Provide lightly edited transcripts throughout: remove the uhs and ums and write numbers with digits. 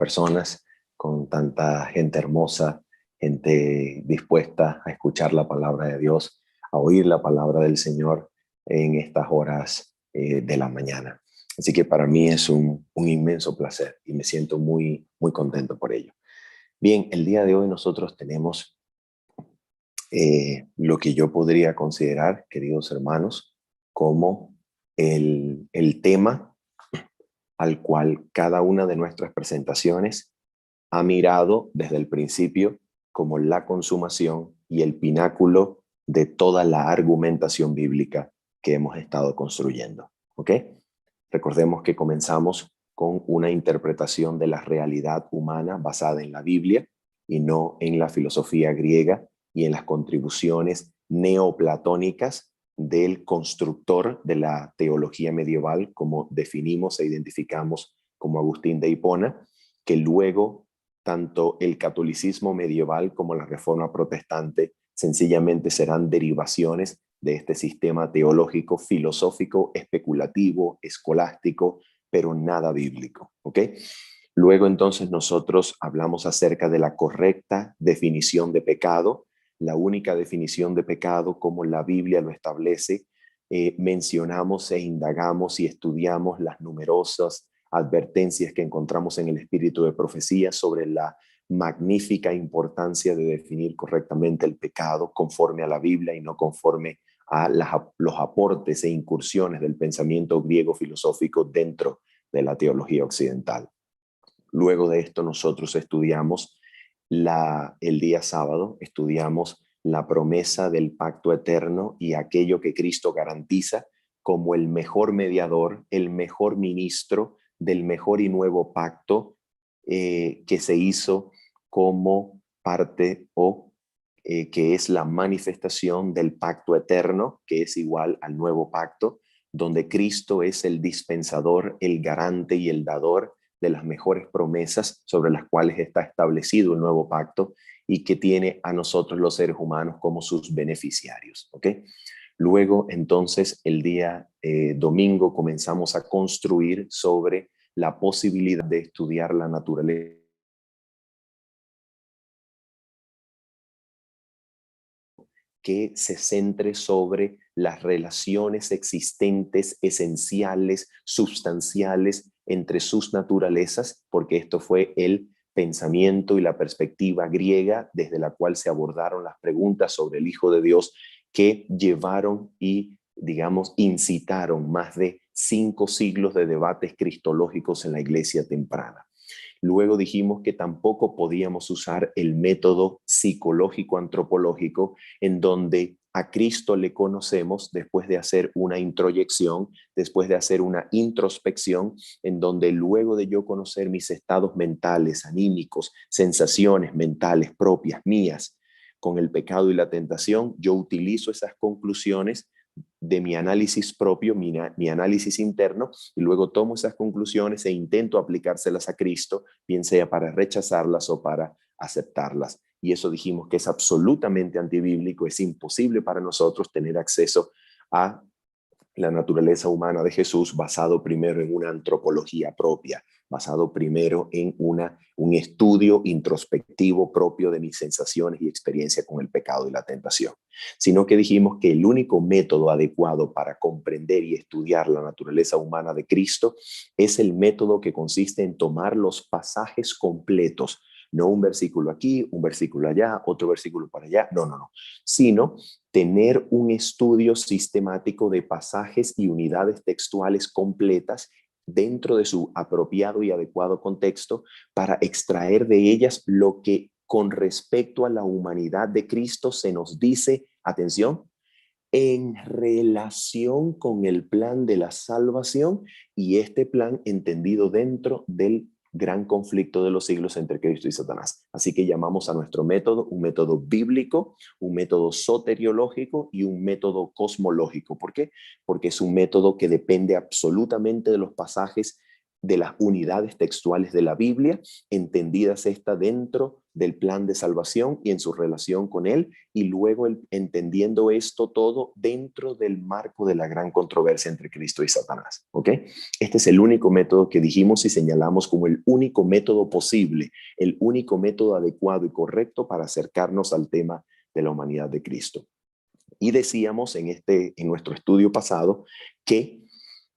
personas, con tanta gente hermosa, gente dispuesta a escuchar la palabra de Dios, a oír la palabra del Señor en estas horas de la mañana. Así que para mí es un inmenso placer y me siento muy, muy contento por ello. Bien, el día de hoy nosotros tenemos lo que yo podría considerar, queridos hermanos, como el tema al cual cada una de nuestras presentaciones ha mirado desde el principio como la consumación y el pináculo de toda la argumentación bíblica que hemos estado construyendo. ¿Ok? Recordemos que comenzamos con una interpretación de la realidad humana basada en la Biblia y no en la filosofía griega y en las contribuciones neoplatónicas del constructor de la teología medieval, como definimos e identificamos como Agustín de Hipona, que luego tanto el catolicismo medieval como la reforma protestante sencillamente serán derivaciones de este sistema teológico, filosófico, especulativo, escolástico, pero nada bíblico. ¿Ok? Luego entonces nosotros hablamos acerca de la correcta definición de pecado, la única definición de pecado como la Biblia lo establece. Mencionamos e indagamos y estudiamos las numerosas advertencias que encontramos en el espíritu de profecía sobre la magnífica importancia de definir correctamente el pecado conforme a la Biblia y no conforme a los aportes e incursiones del pensamiento griego filosófico dentro de la teología occidental. Luego de esto nosotros estudiamos el día sábado, estudiamos la promesa del pacto eterno y aquello que Cristo garantiza como el mejor mediador, el mejor ministro del mejor y nuevo pacto que se hizo como parte que es la manifestación del pacto eterno, que es igual al nuevo pacto, donde Cristo es el dispensador, el garante y el dador de las mejores promesas sobre las cuales está establecido el nuevo pacto y que tiene a nosotros los seres humanos como sus beneficiarios. ¿Ok? Luego, entonces, el día domingo comenzamos a construir sobre la posibilidad de estudiar la naturaleza que se centre sobre las relaciones existentes, esenciales, sustanciales entre sus naturalezas, porque esto fue el pensamiento y la perspectiva griega desde la cual se abordaron las preguntas sobre el Hijo de Dios que llevaron y, digamos, incitaron más de 5 siglos de debates cristológicos en la iglesia temprana. Luego dijimos que tampoco podíamos usar el método psicológico antropológico en donde a Cristo le conocemos después de hacer una introyección, después de hacer una introspección, en donde luego de yo conocer mis estados mentales, anímicos, sensaciones mentales propias mías con el pecado y la tentación, yo utilizo esas conclusiones de mi análisis propio, mi análisis interno, y luego tomo esas conclusiones e intento aplicárselas a Cristo, bien sea para rechazarlas o para aceptarlas. Y eso dijimos que es absolutamente antibíblico, es imposible para nosotros tener acceso a la naturaleza humana de Jesús basado primero en una antropología propia, basado primero en un estudio introspectivo propio de mis sensaciones y experiencia con el pecado y la tentación, sino que dijimos que el único método adecuado para comprender y estudiar la naturaleza humana de Cristo es el método que consiste en tomar los pasajes completos, no un versículo aquí, un versículo allá, otro versículo para allá, no, sino tener un estudio sistemático de pasajes y unidades textuales completas dentro de su apropiado y adecuado contexto para extraer de ellas lo que con respecto a la humanidad de Cristo se nos dice, atención, en relación con el plan de la salvación y este plan entendido dentro del gran conflicto de los siglos entre Cristo y Satanás. Así que llamamos a nuestro método un método bíblico, un método soteriológico y un método cosmológico. ¿Por qué? Porque es un método que depende absolutamente de los pasajes de las unidades textuales de la Biblia, entendidas esta dentro del plan de salvación y en su relación con él, y luego entendiendo esto todo dentro del marco de la gran controversia entre Cristo y Satanás. ¿Ok? Este es el único método que dijimos y señalamos como el único método posible, el único método adecuado y correcto para acercarnos al tema de la humanidad de Cristo. Y decíamos en nuestro estudio pasado que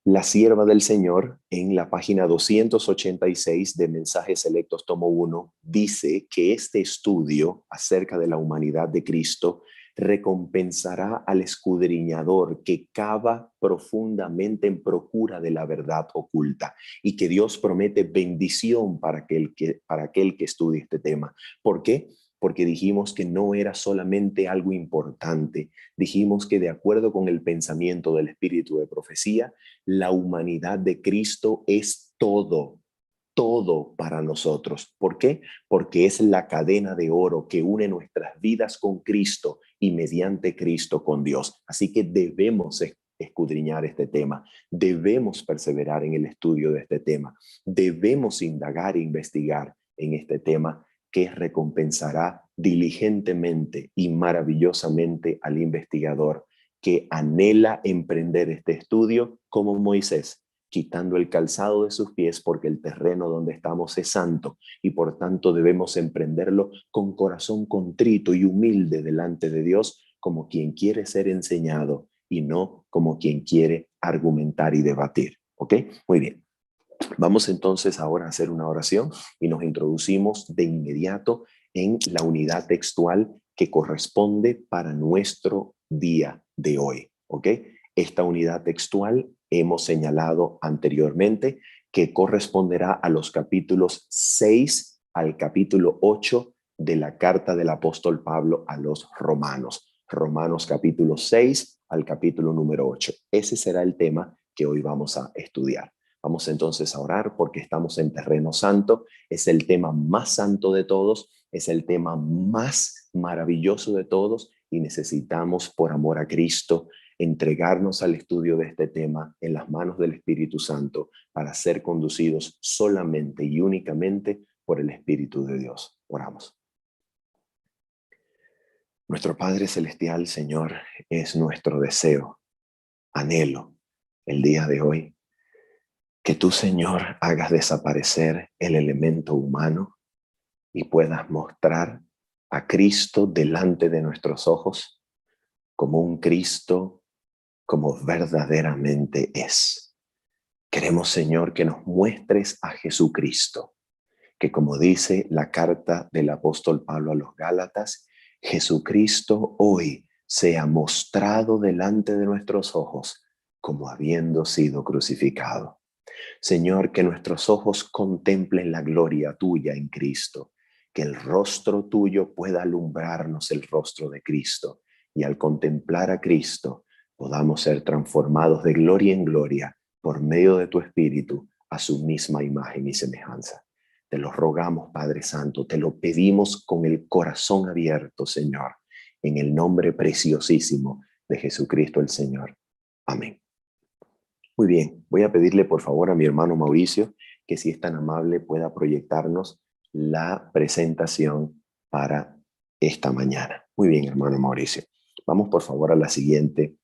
la sierva del Señor, en la página 286 de Mensajes Selectos Tomo 1, dice que este estudio acerca de la humanidad de Cristo recompensará al escudriñador que cava profundamente en procura de la verdad oculta, y que Dios promete bendición para aquel que estudie este tema. ¿Por qué? Porque dijimos que no era solamente algo importante. Dijimos que de acuerdo con el pensamiento del espíritu de profecía, la humanidad de Cristo es todo, todo para nosotros. ¿Por qué? Porque es la cadena de oro que une nuestras vidas con Cristo y mediante Cristo con Dios. Así que debemos escudriñar este tema, debemos perseverar en el estudio de este tema, debemos indagar e investigar en este tema que recompensará diligentemente y maravillosamente al investigador que anhela emprender este estudio como Moisés, quitando el calzado de sus pies, porque el terreno donde estamos es santo y por tanto debemos emprenderlo con corazón contrito y humilde delante de Dios, como quien quiere ser enseñado y no como quien quiere argumentar y debatir. ¿Ok? Muy bien. Vamos entonces ahora a hacer una oración y nos introducimos de inmediato en la unidad textual que corresponde para nuestro día de hoy. ¿Ok? Esta unidad textual hemos señalado anteriormente que corresponderá a los capítulos 6 al capítulo 8 de la carta del apóstol Pablo a los Romanos. Romanos capítulo 6 al capítulo número 8. Ese será el tema que hoy vamos a estudiar. Vamos entonces a orar porque estamos en terreno santo. Es el tema más santo de todos, es el tema más maravilloso de todos y necesitamos, por amor a Cristo, entregarnos al estudio de este tema en las manos del Espíritu Santo para ser conducidos solamente y únicamente por el Espíritu de Dios. Oramos. Nuestro Padre Celestial, Señor, es nuestro deseo, anhelo el día de hoy que tú, Señor, hagas desaparecer el elemento humano y puedas mostrar a Cristo delante de nuestros ojos como un Cristo como verdaderamente es. Queremos, Señor, que nos muestres a Jesucristo, que como dice la carta del apóstol Pablo a los Gálatas, Jesucristo hoy sea mostrado delante de nuestros ojos como habiendo sido crucificado. Señor, que nuestros ojos contemplen la gloria tuya en Cristo, que el rostro tuyo pueda alumbrarnos el rostro de Cristo y al contemplar a Cristo podamos ser transformados de gloria en gloria por medio de tu Espíritu a su misma imagen y semejanza. Te lo rogamos, Padre Santo, te lo pedimos con el corazón abierto, Señor, en el nombre preciosísimo de Jesucristo el Señor. Amén. Muy bien, voy a pedirle por favor a mi hermano Mauricio que si es tan amable pueda proyectarnos la presentación para esta mañana. Muy bien, hermano Mauricio. Vamos por favor a la siguiente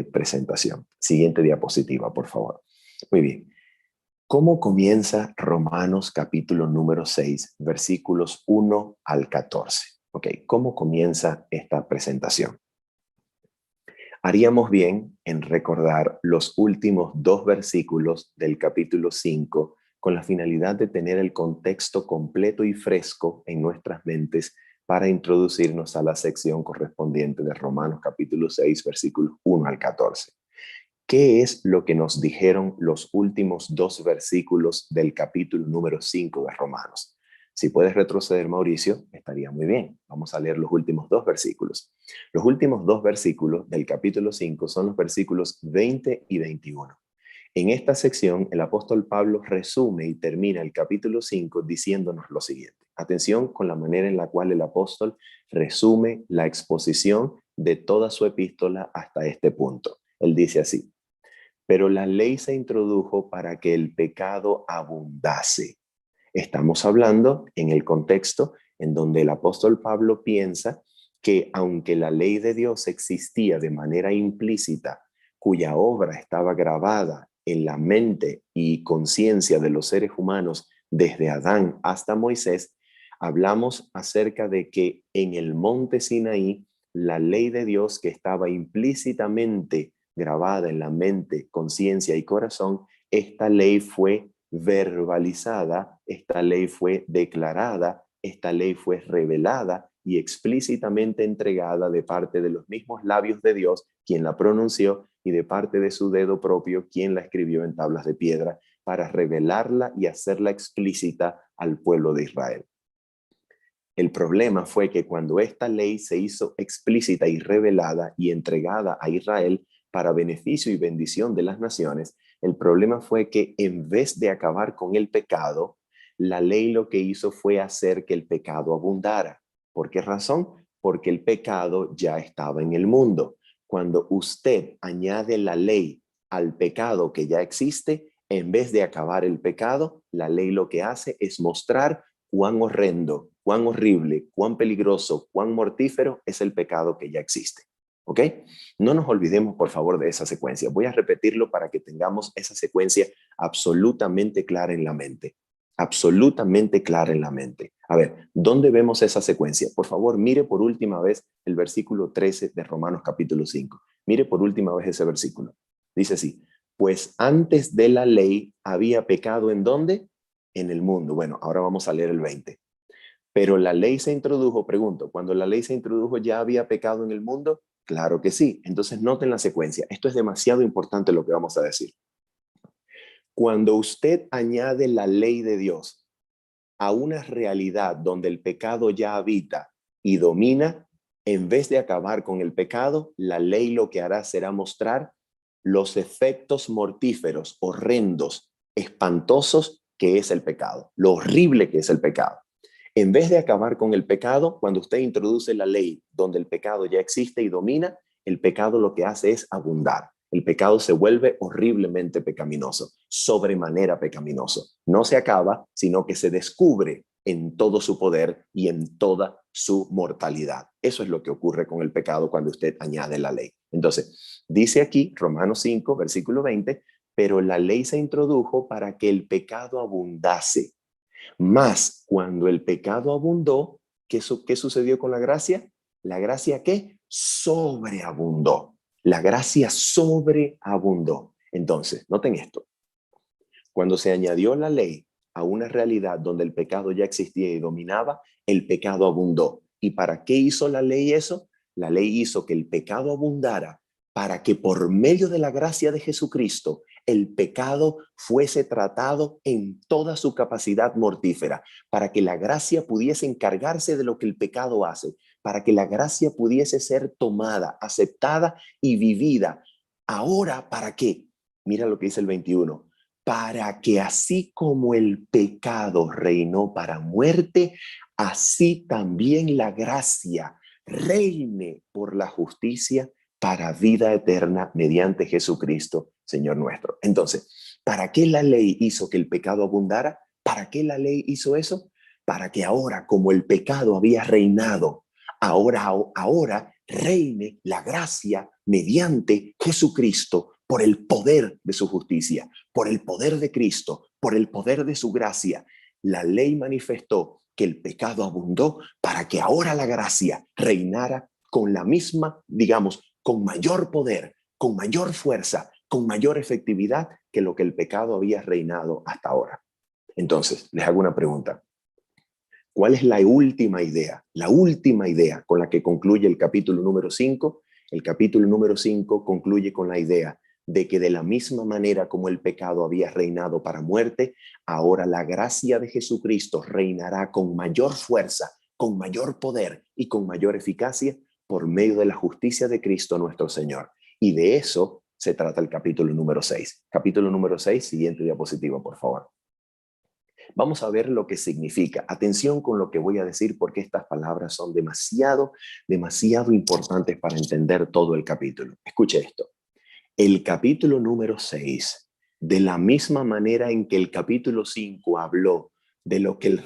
presentación. Siguiente diapositiva, por favor. Muy bien. ¿Cómo comienza Romanos capítulo número 6, versículos 1 al 14? Ok, ¿cómo comienza esta presentación? Haríamos bien en recordar los últimos dos versículos del capítulo 5 con la finalidad de tener el contexto completo y fresco en nuestras mentes para introducirnos a la sección correspondiente de Romanos capítulo 6, versículos 1 al 14. ¿Qué es lo que nos dijeron los últimos dos versículos del capítulo número 5 de Romanos? Si puedes retroceder, Mauricio, estaría muy bien. Vamos a leer los últimos dos versículos. Los últimos dos versículos del capítulo 5 son los versículos 20 y 21. En esta sección, el apóstol Pablo resume y termina el capítulo 5 diciéndonos lo siguiente. Atención con la manera en la cual el apóstol resume la exposición de toda su epístola hasta este punto. Él dice así: pero la ley se introdujo para que el pecado abundase. Estamos hablando en el contexto en donde el apóstol Pablo piensa que aunque la ley de Dios existía de manera implícita, cuya obra estaba grabada en la mente y conciencia de los seres humanos desde Adán hasta Moisés, hablamos acerca de que en el monte Sinaí, la ley de Dios que estaba implícitamente grabada en la mente, conciencia y corazón, esta ley fue verbalizada, esta ley fue declarada, esta ley fue revelada y explícitamente entregada de parte de los mismos labios de Dios, quien la pronunció, y de parte de su dedo propio, quien la escribió en tablas de piedra, para revelarla y hacerla explícita al pueblo de Israel. El problema fue que cuando esta ley se hizo explícita y revelada y entregada a Israel para beneficio y bendición de las naciones, el problema fue que en vez de acabar con el pecado, la ley lo que hizo fue hacer que el pecado abundara. ¿Por qué razón? Porque el pecado ya estaba en el mundo. Cuando usted añade la ley al pecado que ya existe, en vez de acabar el pecado, la ley lo que hace es mostrar cuán horrendo, cuán horrible, cuán peligroso, cuán mortífero es el pecado que ya existe. ¿Ok? No nos olvidemos, por favor, de esa secuencia. Voy a repetirlo para que tengamos esa secuencia absolutamente clara en la mente. Absolutamente clara en la mente. A ver, ¿dónde vemos esa secuencia? Por favor, mire por última vez el versículo 13 de Romanos capítulo 5. Mire por última vez ese versículo. Dice así, pues antes de la ley había pecado ¿en dónde? En el mundo. Bueno, ahora vamos a leer el 20. Pero la ley se introdujo, pregunto, ¿cuando la ley se introdujo ya había pecado en el mundo? Claro que sí. Entonces noten la secuencia. Esto es demasiado importante lo que vamos a decir. Cuando usted añade la ley de Dios a una realidad donde el pecado ya habita y domina, en vez de acabar con el pecado, la ley lo que hará será mostrar los efectos mortíferos, horrendos, espantosos que es el pecado, lo horrible que es el pecado. En vez de acabar con el pecado, cuando usted introduce la ley donde el pecado ya existe y domina, el pecado lo que hace es abundar. El pecado se vuelve horriblemente pecaminoso, sobremanera pecaminoso. No se acaba, sino que se descubre en todo su poder y en toda su mortalidad. Eso es lo que ocurre con el pecado cuando usted añade la ley. Entonces, dice aquí, Romanos 5, versículo 20, pero la ley se introdujo para que el pecado abundase. Mas cuando el pecado abundó, ¿qué sucedió con la gracia? ¿La gracia qué? Sobreabundó. La gracia sobreabundó. Entonces, noten esto. Cuando se añadió la ley a una realidad donde el pecado ya existía y dominaba, el pecado abundó. ¿Y para qué hizo la ley eso? La ley hizo que el pecado abundara para que por medio de la gracia de Jesucristo el pecado fuese tratado en toda su capacidad mortífera, para que la gracia pudiese encargarse de lo que el pecado hace, para que la gracia pudiese ser tomada, aceptada y vivida. Ahora, ¿para qué? Mira lo que dice el 21. Para que así como el pecado reinó para muerte, así también la gracia reine por la justicia para vida eterna mediante Jesucristo, Señor nuestro. Entonces, ¿para qué la ley hizo que el pecado abundara? ¿Para qué la ley hizo eso? Para que ahora, como el pecado había reinado, ahora reine la gracia mediante Jesucristo por el poder de su justicia, por el poder de Cristo, por el poder de su gracia. La ley manifestó que el pecado abundó para que ahora la gracia reinara con la misma, digamos, con mayor poder, con mayor fuerza, con mayor efectividad que lo que el pecado había reinado hasta ahora. Entonces, les hago una pregunta. ¿Cuál es la última idea? La última idea con la que concluye el capítulo número 5. El capítulo número 5 concluye con la idea de que de la misma manera como el pecado había reinado para muerte, ahora la gracia de Jesucristo reinará con mayor fuerza, con mayor poder y con mayor eficacia por medio de la justicia de Cristo nuestro Señor. Y de eso se trata el capítulo número 6. Capítulo número 6, siguiente diapositiva, por favor. Vamos a ver lo que significa. Atención con lo que voy a decir porque estas palabras son demasiado importantes para entender todo el capítulo. Escuche esto. el capítulo número 6, de la misma manera en que el capítulo 5 habló de lo que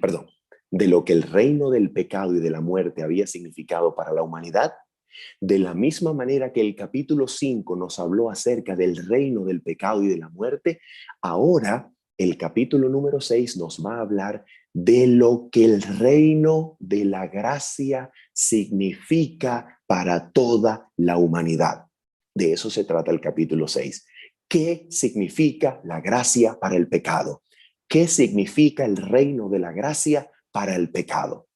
perdón, de lo que el reino del pecado y de la muerte había significado para la humanidad, de la misma manera que el capítulo 5 nos habló acerca del reino del pecado y de la muerte, ahora el capítulo número 6 nos va a hablar de lo que el reino de la gracia significa para toda la humanidad. De eso se trata el capítulo 6. ¿Qué significa la gracia para el pecado? ¿Qué significa el reino de la gracia para el pecado?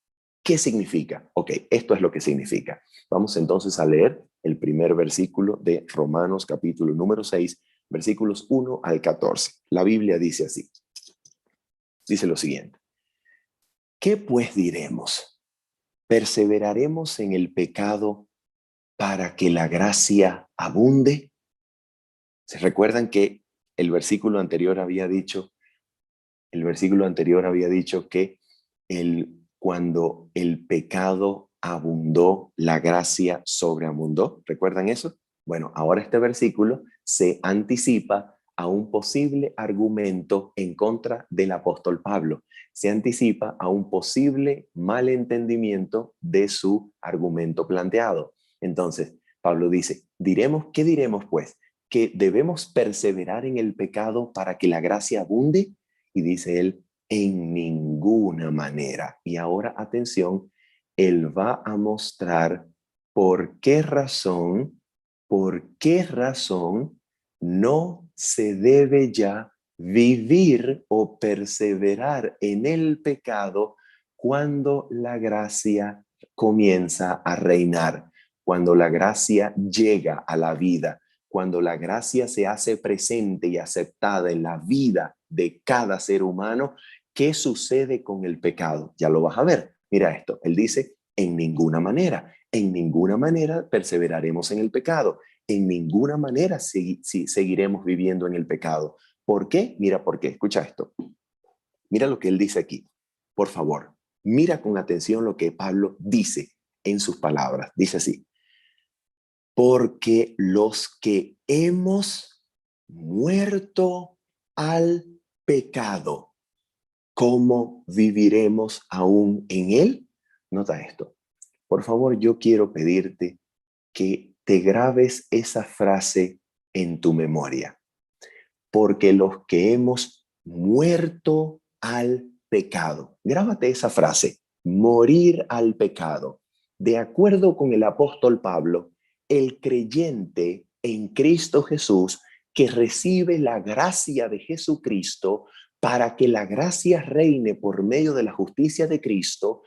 ¿Qué significa? Ok, esto es lo que significa. Vamos entonces a leer el primer versículo de Romanos capítulo número 6, versículos 1 al 14. La Biblia dice así. Dice lo siguiente. ¿Qué pues diremos? ¿Perseveraremos en el pecado para que la gracia abunde? ¿Se recuerdan que el versículo anterior había dicho que cuando el pecado abundó, la gracia sobreabundó? ¿Recuerdan eso? Bueno, ahora este versículo se anticipa a un posible argumento en contra del apóstol Pablo. Se anticipa a un posible malentendimiento de su argumento planteado. Entonces, Pablo dice, ¿qué diremos pues? ¿Que debemos perseverar en el pecado para que la gracia abunde? Y dice él, en ninguna manera. Y ahora, atención, él va a mostrar por qué razón no se debe ya vivir o perseverar en el pecado cuando la gracia comienza a reinar, cuando la gracia llega a la vida, cuando la gracia se hace presente y aceptada en la vida de cada ser humano. ¿Qué sucede con el pecado? Ya lo vas a ver. Mira esto. Él dice, en ninguna manera perseveraremos en el pecado. En ninguna manera seguiremos viviendo en el pecado. ¿Por qué? Mira por qué. Escucha esto. Mira lo que él dice aquí. Por favor, mira con atención lo que Pablo dice en sus palabras. Dice así. Porque los que hemos muerto al pecado, ¿cómo viviremos aún en él? Nota esto. Por favor, yo quiero pedirte que te grabes esa frase en tu memoria. Porque los que hemos muerto al pecado. Grábate esa frase, morir al pecado. De acuerdo con el apóstol Pablo, el creyente en Cristo Jesús que recibe la gracia de Jesucristo para que la gracia reine por medio de la justicia de Cristo,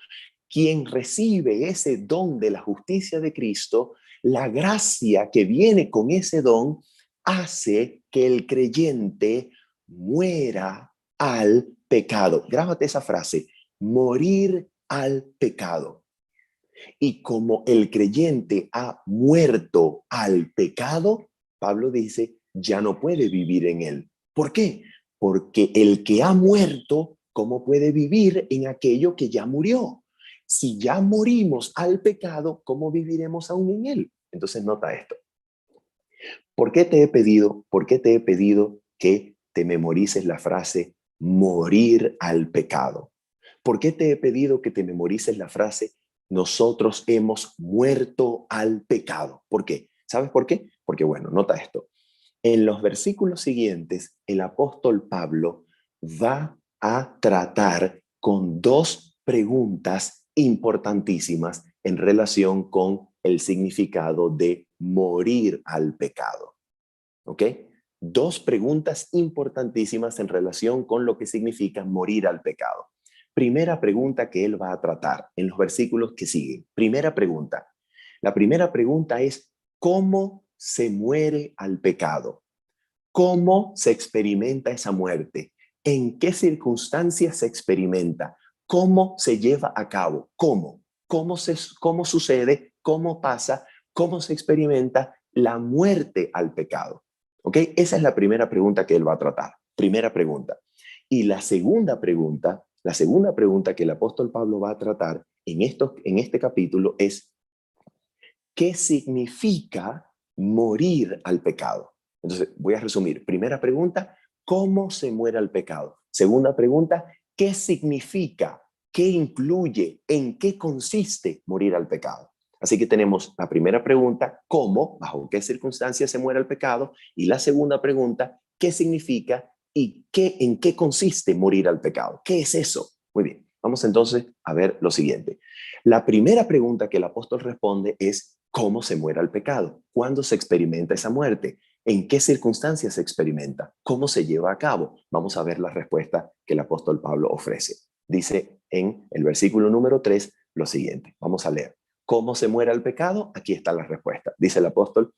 quien recibe ese don de la justicia de Cristo, la gracia que viene con ese don hace que el creyente muera al pecado. Grábate esa frase, morir al pecado. Y como el creyente ha muerto al pecado, Pablo dice, ya no puede vivir en él. ¿Por qué? Porque el que ha muerto, ¿cómo puede vivir en aquello que ya murió? Si ya morimos al pecado, ¿cómo viviremos aún en él? Entonces nota esto. ¿Por qué te he pedido que te memorices la frase morir al pecado? ¿Por qué te he pedido que te memorices la frase nosotros hemos muerto al pecado? ¿Por qué? ¿Sabes por qué? Porque bueno, nota esto. En los versículos siguientes, el apóstol Pablo va a tratar con dos preguntas importantísimas en relación con el significado de morir al pecado. ¿Ok? Dos preguntas importantísimas en relación con lo que significa morir al pecado. Primera pregunta que él va a tratar en los versículos que siguen. Primera pregunta. La primera pregunta es, ¿cómo se muere al pecado? ¿Cómo se experimenta esa muerte? ¿En qué circunstancias se experimenta? ¿Cómo se lleva a cabo? ¿Cómo? ¿Cómo sucede? ¿Cómo pasa? ¿Cómo se experimenta la muerte al pecado? ¿Ok? Esa es la primera pregunta que él va a tratar. Primera pregunta. Y la segunda pregunta que el apóstol Pablo va a tratar en este capítulo es, ¿qué significa morir al pecado. Entonces, voy a resumir. Primera pregunta, ¿cómo se muere al pecado? Segunda pregunta, ¿qué significa? ¿Qué incluye? ¿En qué consiste morir al pecado? Así que tenemos la primera pregunta, ¿cómo? ¿Bajo qué circunstancias se muere el pecado? Y la segunda pregunta, ¿qué significa y en qué consiste morir al pecado? ¿Qué es eso? Muy bien, vamos entonces a ver lo siguiente. La primera pregunta que el apóstol responde es, ¿cómo se muere el pecado? ¿Cuándo se experimenta esa muerte? ¿En qué circunstancias se experimenta? ¿Cómo se lleva a cabo? Vamos a ver la respuesta que el apóstol Pablo ofrece. Dice en el versículo número 3 lo siguiente. Vamos a leer. ¿Cómo se muere el pecado? Aquí está la respuesta. Dice el apóstol,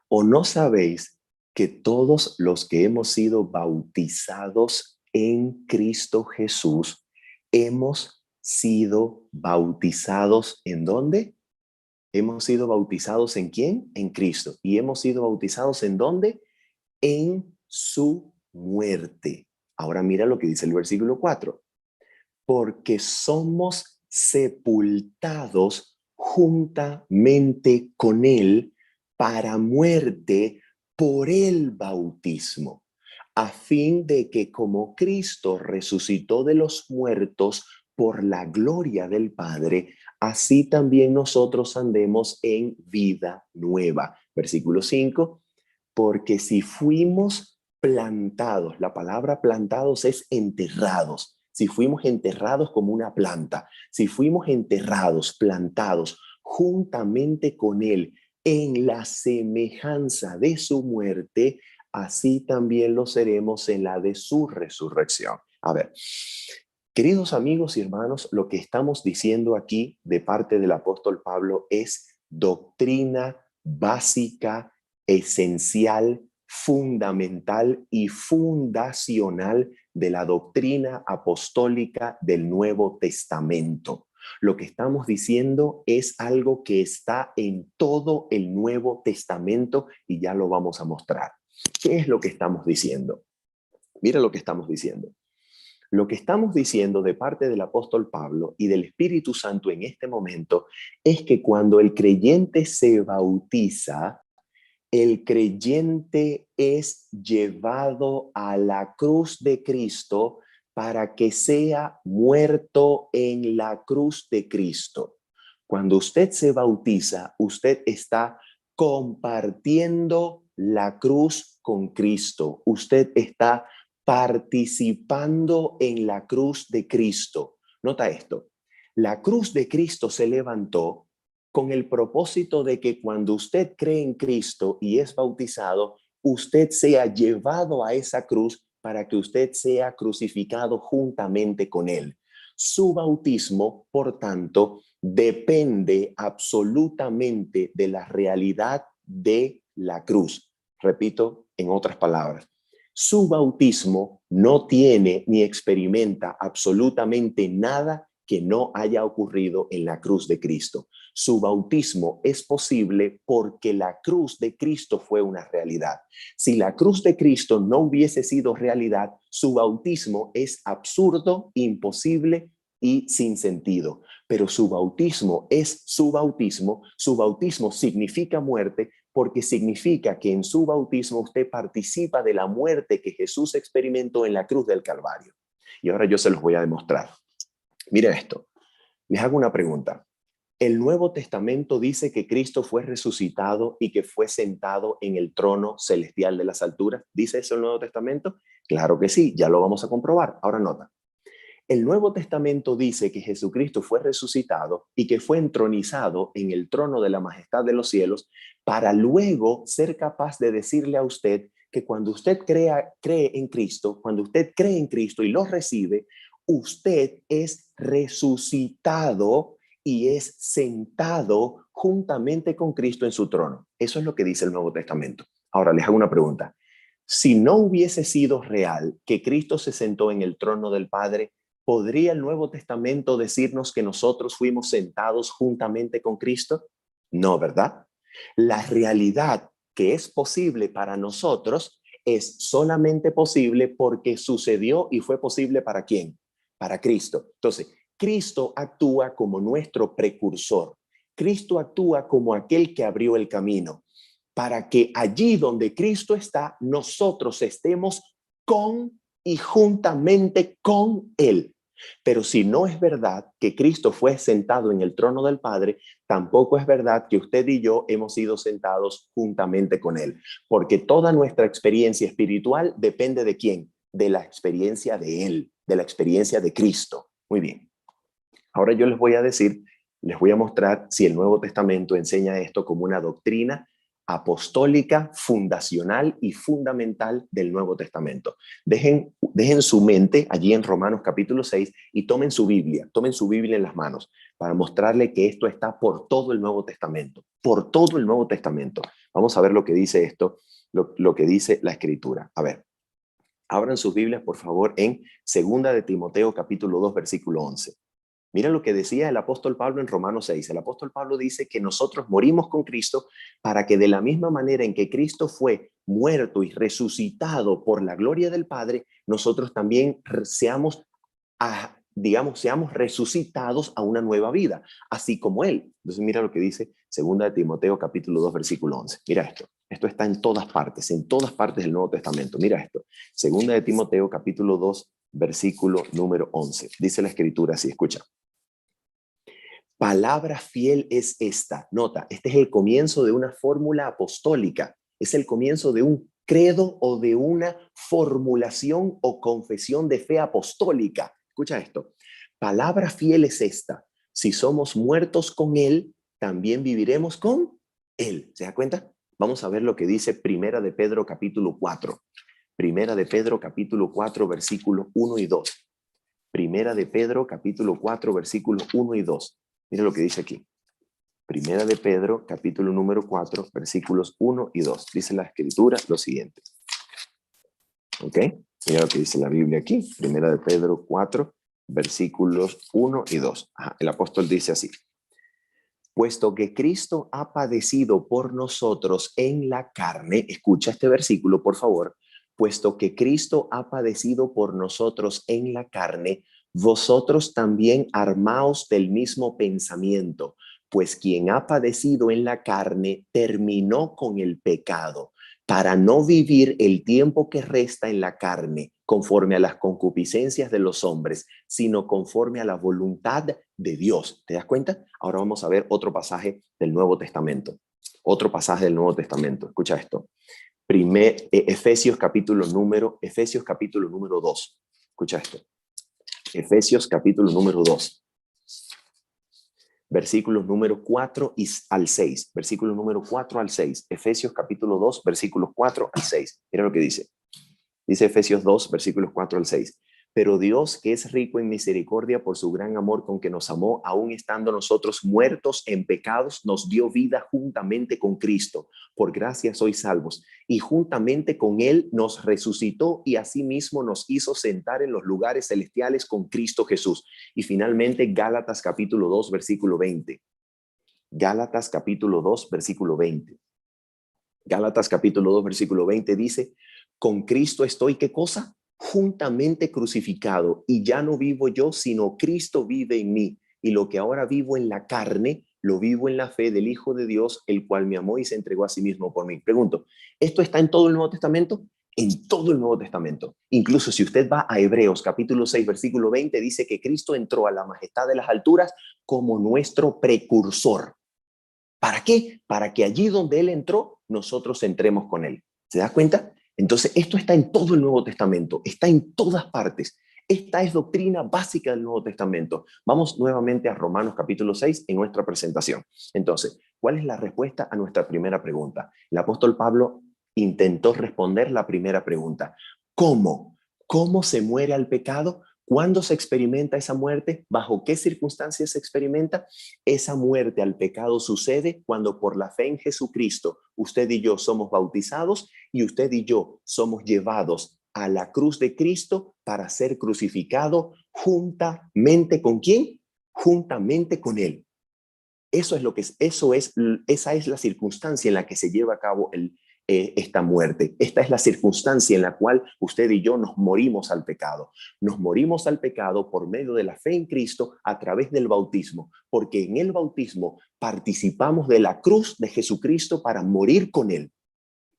¿o no sabéis que todos los que hemos sido bautizados en Cristo Jesús, hemos sido bautizados ¿en dónde? Hemos sido bautizados ¿en quién? En Cristo. ¿Y hemos sido bautizados en dónde? En su muerte. Ahora mira lo que dice el versículo 4. Porque somos sepultados juntamente con Él para muerte por el bautismo, a fin de que como Cristo resucitó de los muertos por la gloria del Padre, así también nosotros andemos en vida nueva. Versículo 5, porque si fuimos plantados, la palabra plantados es enterrados, si fuimos enterrados como una planta, si fuimos enterrados, plantados juntamente con Él en la semejanza de su muerte, así también lo seremos en la de su resurrección. A ver, queridos amigos y hermanos, lo que estamos diciendo aquí de parte del apóstol Pablo es doctrina básica, esencial, fundamental y fundacional de la doctrina apostólica del Nuevo Testamento. Lo que estamos diciendo es algo que está en todo el Nuevo Testamento y ya lo vamos a mostrar. ¿Qué es lo que estamos diciendo? Mira lo que estamos diciendo. Lo que estamos diciendo de parte del apóstol Pablo y del Espíritu Santo en este momento es que cuando el creyente se bautiza, el creyente es llevado a la cruz de Cristo para que sea muerto en la cruz de Cristo. Cuando usted se bautiza, usted está compartiendo la cruz con Cristo. Usted está participando en la cruz de Cristo. Nota esto. La cruz de Cristo se levantó con el propósito de que cuando usted cree en Cristo y es bautizado, usted sea llevado a esa cruz para que usted sea crucificado juntamente con Él. Su bautismo, por tanto, depende absolutamente de la realidad de la cruz. Repito, en otras palabras, su bautismo no tiene ni experimenta absolutamente nada que no haya ocurrido en la cruz de Cristo. Su bautismo es posible porque la cruz de Cristo fue una realidad. Si la cruz de Cristo no hubiese sido realidad, su bautismo es absurdo, imposible y sin sentido. Pero su bautismo es su bautismo significa muerte porque significa que en su bautismo usted participa de la muerte que Jesús experimentó en la cruz del Calvario. Y ahora yo se los voy a demostrar. Mire esto, les hago una pregunta. El Nuevo Testamento dice que Cristo fue resucitado y que fue sentado en el trono celestial de las alturas. ¿Dice eso el Nuevo Testamento? Claro que sí, ya lo vamos a comprobar. Ahora nota. El Nuevo Testamento dice que Jesucristo fue resucitado y que fue entronizado en el trono de la majestad de los cielos para luego ser capaz de decirle a usted que cuando usted cree en Cristo, cuando usted cree en Cristo y lo recibe, usted es resucitado y es sentado juntamente con Cristo en su trono. Eso es lo que dice el Nuevo Testamento. Ahora les hago una pregunta. Si no hubiese sido real que Cristo se sentó en el trono del Padre, ¿podría el Nuevo Testamento decirnos que nosotros fuimos sentados juntamente con Cristo? No, ¿verdad? La realidad que es posible para nosotros es solamente posible porque sucedió y fue posible ¿para quién? Para Cristo. Entonces, Cristo actúa como nuestro precursor. Cristo actúa como aquel que abrió el camino para que allí donde Cristo está, nosotros estemos con y juntamente con Él. Pero si no es verdad que Cristo fue sentado en el trono del Padre, tampoco es verdad que usted y yo hemos sido sentados juntamente con Él, porque toda nuestra experiencia espiritual depende de ¿quién? De la experiencia de Él, de la experiencia de Cristo. Muy bien. Ahora yo les voy a decir, les voy a mostrar si el Nuevo Testamento enseña esto como una doctrina apostólica, fundacional y fundamental del Nuevo Testamento. Dejen su mente allí en Romanos capítulo 6 y tomen su Biblia en las manos para mostrarle que esto está por todo el Nuevo Testamento, por todo el Nuevo Testamento. Vamos a ver lo que dice esto, lo que dice la Escritura. A ver, abran sus Biblias, por favor, en 2 de Timoteo capítulo 2, versículo 11. Mira lo que decía el apóstol Pablo en Romanos 6. El apóstol Pablo dice que nosotros morimos con Cristo para que de la misma manera en que Cristo fue muerto y resucitado por la gloria del Padre, nosotros también seamos resucitados a una nueva vida, así como Él. Entonces mira lo que dice 2 de Timoteo capítulo 2, versículo 11. Mira esto. Esto está en todas partes del Nuevo Testamento. Mira esto. 2 de Timoteo capítulo 2, versículo número 11. Dice la Escritura así, escucha. Palabra fiel es esta. Nota, este es el comienzo de una fórmula apostólica. Es el comienzo de un credo o de una formulación o confesión de fe apostólica. Escucha esto. Palabra fiel es esta. Si somos muertos con Él, también viviremos con Él. ¿Se da cuenta? Vamos a ver lo que dice Primera de Pedro capítulo 4. Primera de Pedro capítulo 4, versículos 1 y 2. Primera de Pedro capítulo 4, versículos 1 y 2. Mira lo que dice aquí. Primera de Pedro, capítulo número 4, versículos 1 y 2. Dice la Escritura lo siguiente. ¿Ok? Mira lo que dice la Biblia aquí. Primera de Pedro 4, versículos 1 y 2. Ajá, el apóstol dice así. Puesto que Cristo ha padecido por nosotros en la carne, escucha este versículo, por favor. Puesto que Cristo ha padecido por nosotros en la carne, vosotros también armaos del mismo pensamiento, pues quien ha padecido en la carne terminó con el pecado, para no vivir el tiempo que resta en la carne, conforme a las concupiscencias de los hombres, sino conforme a la voluntad de Dios. ¿Te das cuenta? Ahora vamos a ver otro pasaje del Nuevo Testamento. Otro pasaje del Nuevo Testamento. Escucha esto. Efesios capítulo número 2. Escucha esto. Efesios capítulo número 2. Versículos número 4 al 6. Versículos número 4 al 6. Efesios capítulo 2, versículos 4 al 6. Mira lo que dice. Dice Efesios 2, versículos 4 al 6. Pero Dios, que es rico en misericordia por su gran amor con que nos amó, aun estando nosotros muertos en pecados, nos dio vida juntamente con Cristo. Por gracia sois salvos. Y juntamente con Él nos resucitó y asimismo nos hizo sentar en los lugares celestiales con Cristo Jesús. Y finalmente, Gálatas capítulo 2, versículo 20. Gálatas capítulo 2, versículo 20. Gálatas capítulo 2, versículo 20 dice, con Cristo estoy, ¿qué cosa? Juntamente crucificado, y ya no vivo yo, sino Cristo vive en mí. Y lo que ahora vivo en la carne, lo vivo en la fe del Hijo de Dios, el cual me amó y se entregó a sí mismo por mí. Pregunto, ¿esto está en todo el Nuevo Testamento? En todo el Nuevo Testamento. Incluso si usted va a Hebreos capítulo 6, versículo 20, dice que Cristo entró a la majestad de las alturas como nuestro precursor. ¿Para qué? Para que allí donde Él entró, nosotros entremos con Él. ¿Se da cuenta? Entonces, esto está en todo el Nuevo Testamento, está en todas partes. Esta es doctrina básica del Nuevo Testamento. Vamos nuevamente a Romanos capítulo 6 en nuestra presentación. Entonces, ¿cuál es la respuesta a nuestra primera pregunta? El apóstol Pablo intentó responder la primera pregunta. ¿Cómo? ¿Cómo se muere al pecado? ¿Cuándo se experimenta esa muerte? ¿Bajo qué circunstancias se experimenta? Esa muerte al pecado sucede cuando por la fe en Jesucristo usted y yo somos bautizados y usted y yo somos llevados a la cruz de Cristo para ser crucificado juntamente con ¿quién? Juntamente con Él. Esa es la circunstancia en la que se lleva a cabo esta muerte. Esta es la circunstancia en la cual usted y yo nos morimos al pecado. Nos morimos al pecado por medio de la fe en Cristo a través del bautismo, porque en el bautismo participamos de la cruz de Jesucristo para morir con Él.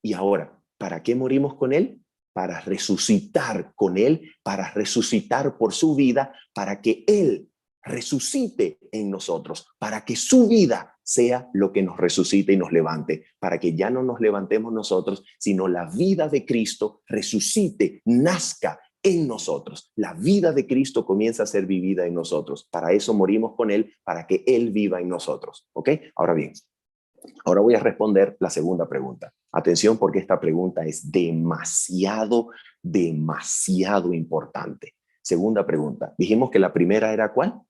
Y ahora, ¿para qué morimos con Él? Para resucitar con Él, para resucitar por su vida, para que Él resucite en nosotros, para que su vida sea lo que nos resucite y nos levante, para que ya no nos levantemos nosotros, sino la vida de Cristo resucite, nazca en nosotros. La vida de Cristo comienza a ser vivida en nosotros. Para eso morimos con Él, para que Él viva en nosotros. ¿Ok? Ahora bien, ahora voy a responder la segunda pregunta. Atención, porque esta pregunta es demasiado importante. Segunda pregunta. Dijimos que la primera era ¿cuál?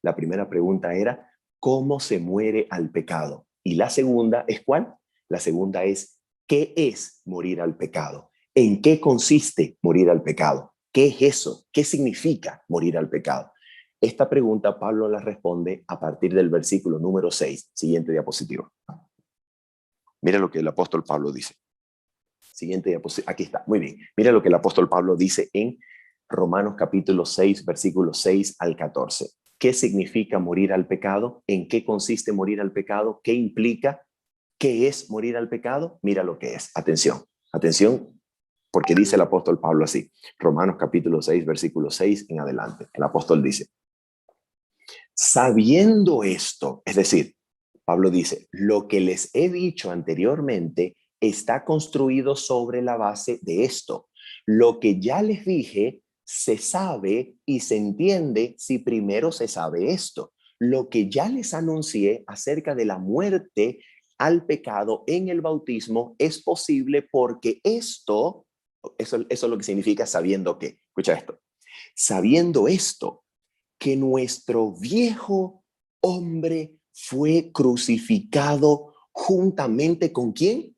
La primera pregunta era ¿cómo se muere al pecado? Y la segunda es ¿cuál? La segunda es ¿qué es morir al pecado? ¿En qué consiste morir al pecado? ¿Qué es eso? ¿Qué significa morir al pecado? Esta pregunta Pablo la responde a partir del versículo número 6. Siguiente diapositiva. Mira lo que el apóstol Pablo dice. Siguiente diapositiva. Aquí está. Muy bien. Mira lo que el apóstol Pablo dice en Romanos capítulo 6, versículos 6 al 14. ¿Qué significa morir al pecado? ¿En qué consiste morir al pecado? ¿Qué implica? ¿Qué es morir al pecado? Mira lo que es. Atención, atención, porque dice el apóstol Pablo así. Romanos capítulo 6, versículo 6 en adelante. El apóstol dice, sabiendo esto, es decir, Pablo dice, lo que les he dicho anteriormente está construido sobre la base de esto. Lo que ya les dije se sabe y se entiende si primero se sabe esto. Lo que ya les anuncié acerca de la muerte al pecado en el bautismo es posible porque esto, eso es lo que significa sabiendo que, escucha esto, sabiendo esto, que nuestro viejo hombre fue crucificado juntamente con ¿quién?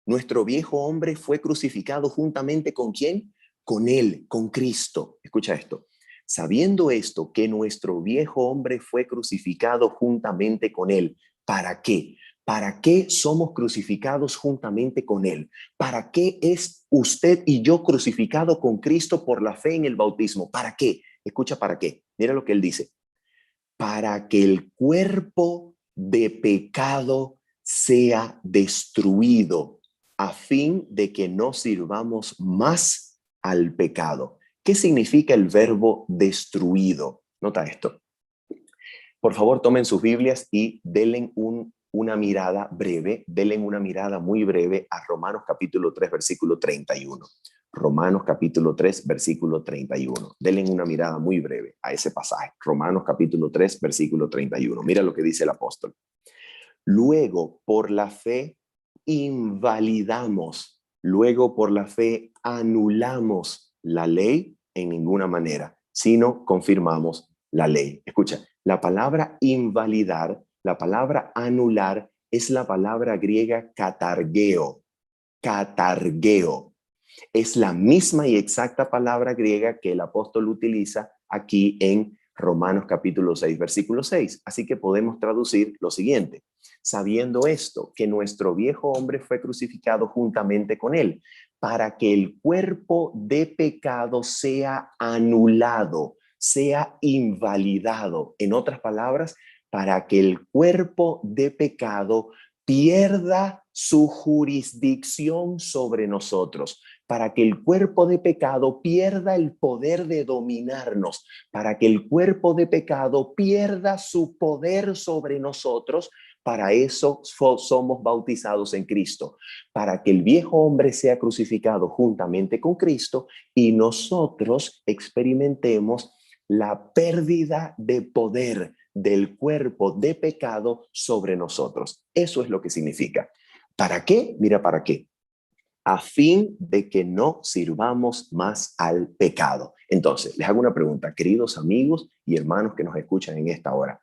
Nuestro viejo hombre fue crucificado juntamente con ¿quién? Con él, con Cristo. Escucha esto. Sabiendo esto, que nuestro viejo hombre fue crucificado juntamente con él. ¿Para qué? ¿Para qué somos crucificados juntamente con él? ¿Para qué es usted y yo crucificado con Cristo por la fe en el bautismo? ¿Para qué? Escucha, ¿para qué? Mira lo que él dice. Para que el cuerpo de pecado sea destruido, a fin de que no sirvamos más al pecado. ¿Qué significa el verbo destruido? Nota esto. Por favor, tomen sus Biblias y denle una mirada breve, denle una mirada muy breve a Romanos capítulo 3, versículo 31. Romanos capítulo 3, versículo 31. Denle una mirada muy breve a ese pasaje. Romanos capítulo 3, versículo 31. Mira lo que dice el apóstol. Luego, por la fe, invalidamos. Luego, por la fe, anulamos la ley en ninguna manera, sino confirmamos la ley. Escucha, la palabra invalidar, la palabra anular, es la palabra griega katargeo. Katargeo. Es la misma y exacta palabra griega que el apóstol utiliza aquí en Romanos capítulo 6, versículo 6. Así que podemos traducir lo siguiente. Sabiendo esto, que nuestro viejo hombre fue crucificado juntamente con él, para que el cuerpo de pecado sea anulado, sea invalidado. En otras palabras, para que el cuerpo de pecado pierda su jurisdicción sobre nosotros, para que el cuerpo de pecado pierda el poder de dominarnos, para que el cuerpo de pecado pierda su poder sobre nosotros. Para eso somos bautizados en Cristo, para que el viejo hombre sea crucificado juntamente con Cristo y nosotros experimentemos la pérdida de poder del cuerpo de pecado sobre nosotros. Eso es lo que significa. ¿Para qué? Mira, ¿para qué? A fin de que no sirvamos más al pecado. Entonces, les hago una pregunta, queridos amigos y hermanos que nos escuchan en esta hora.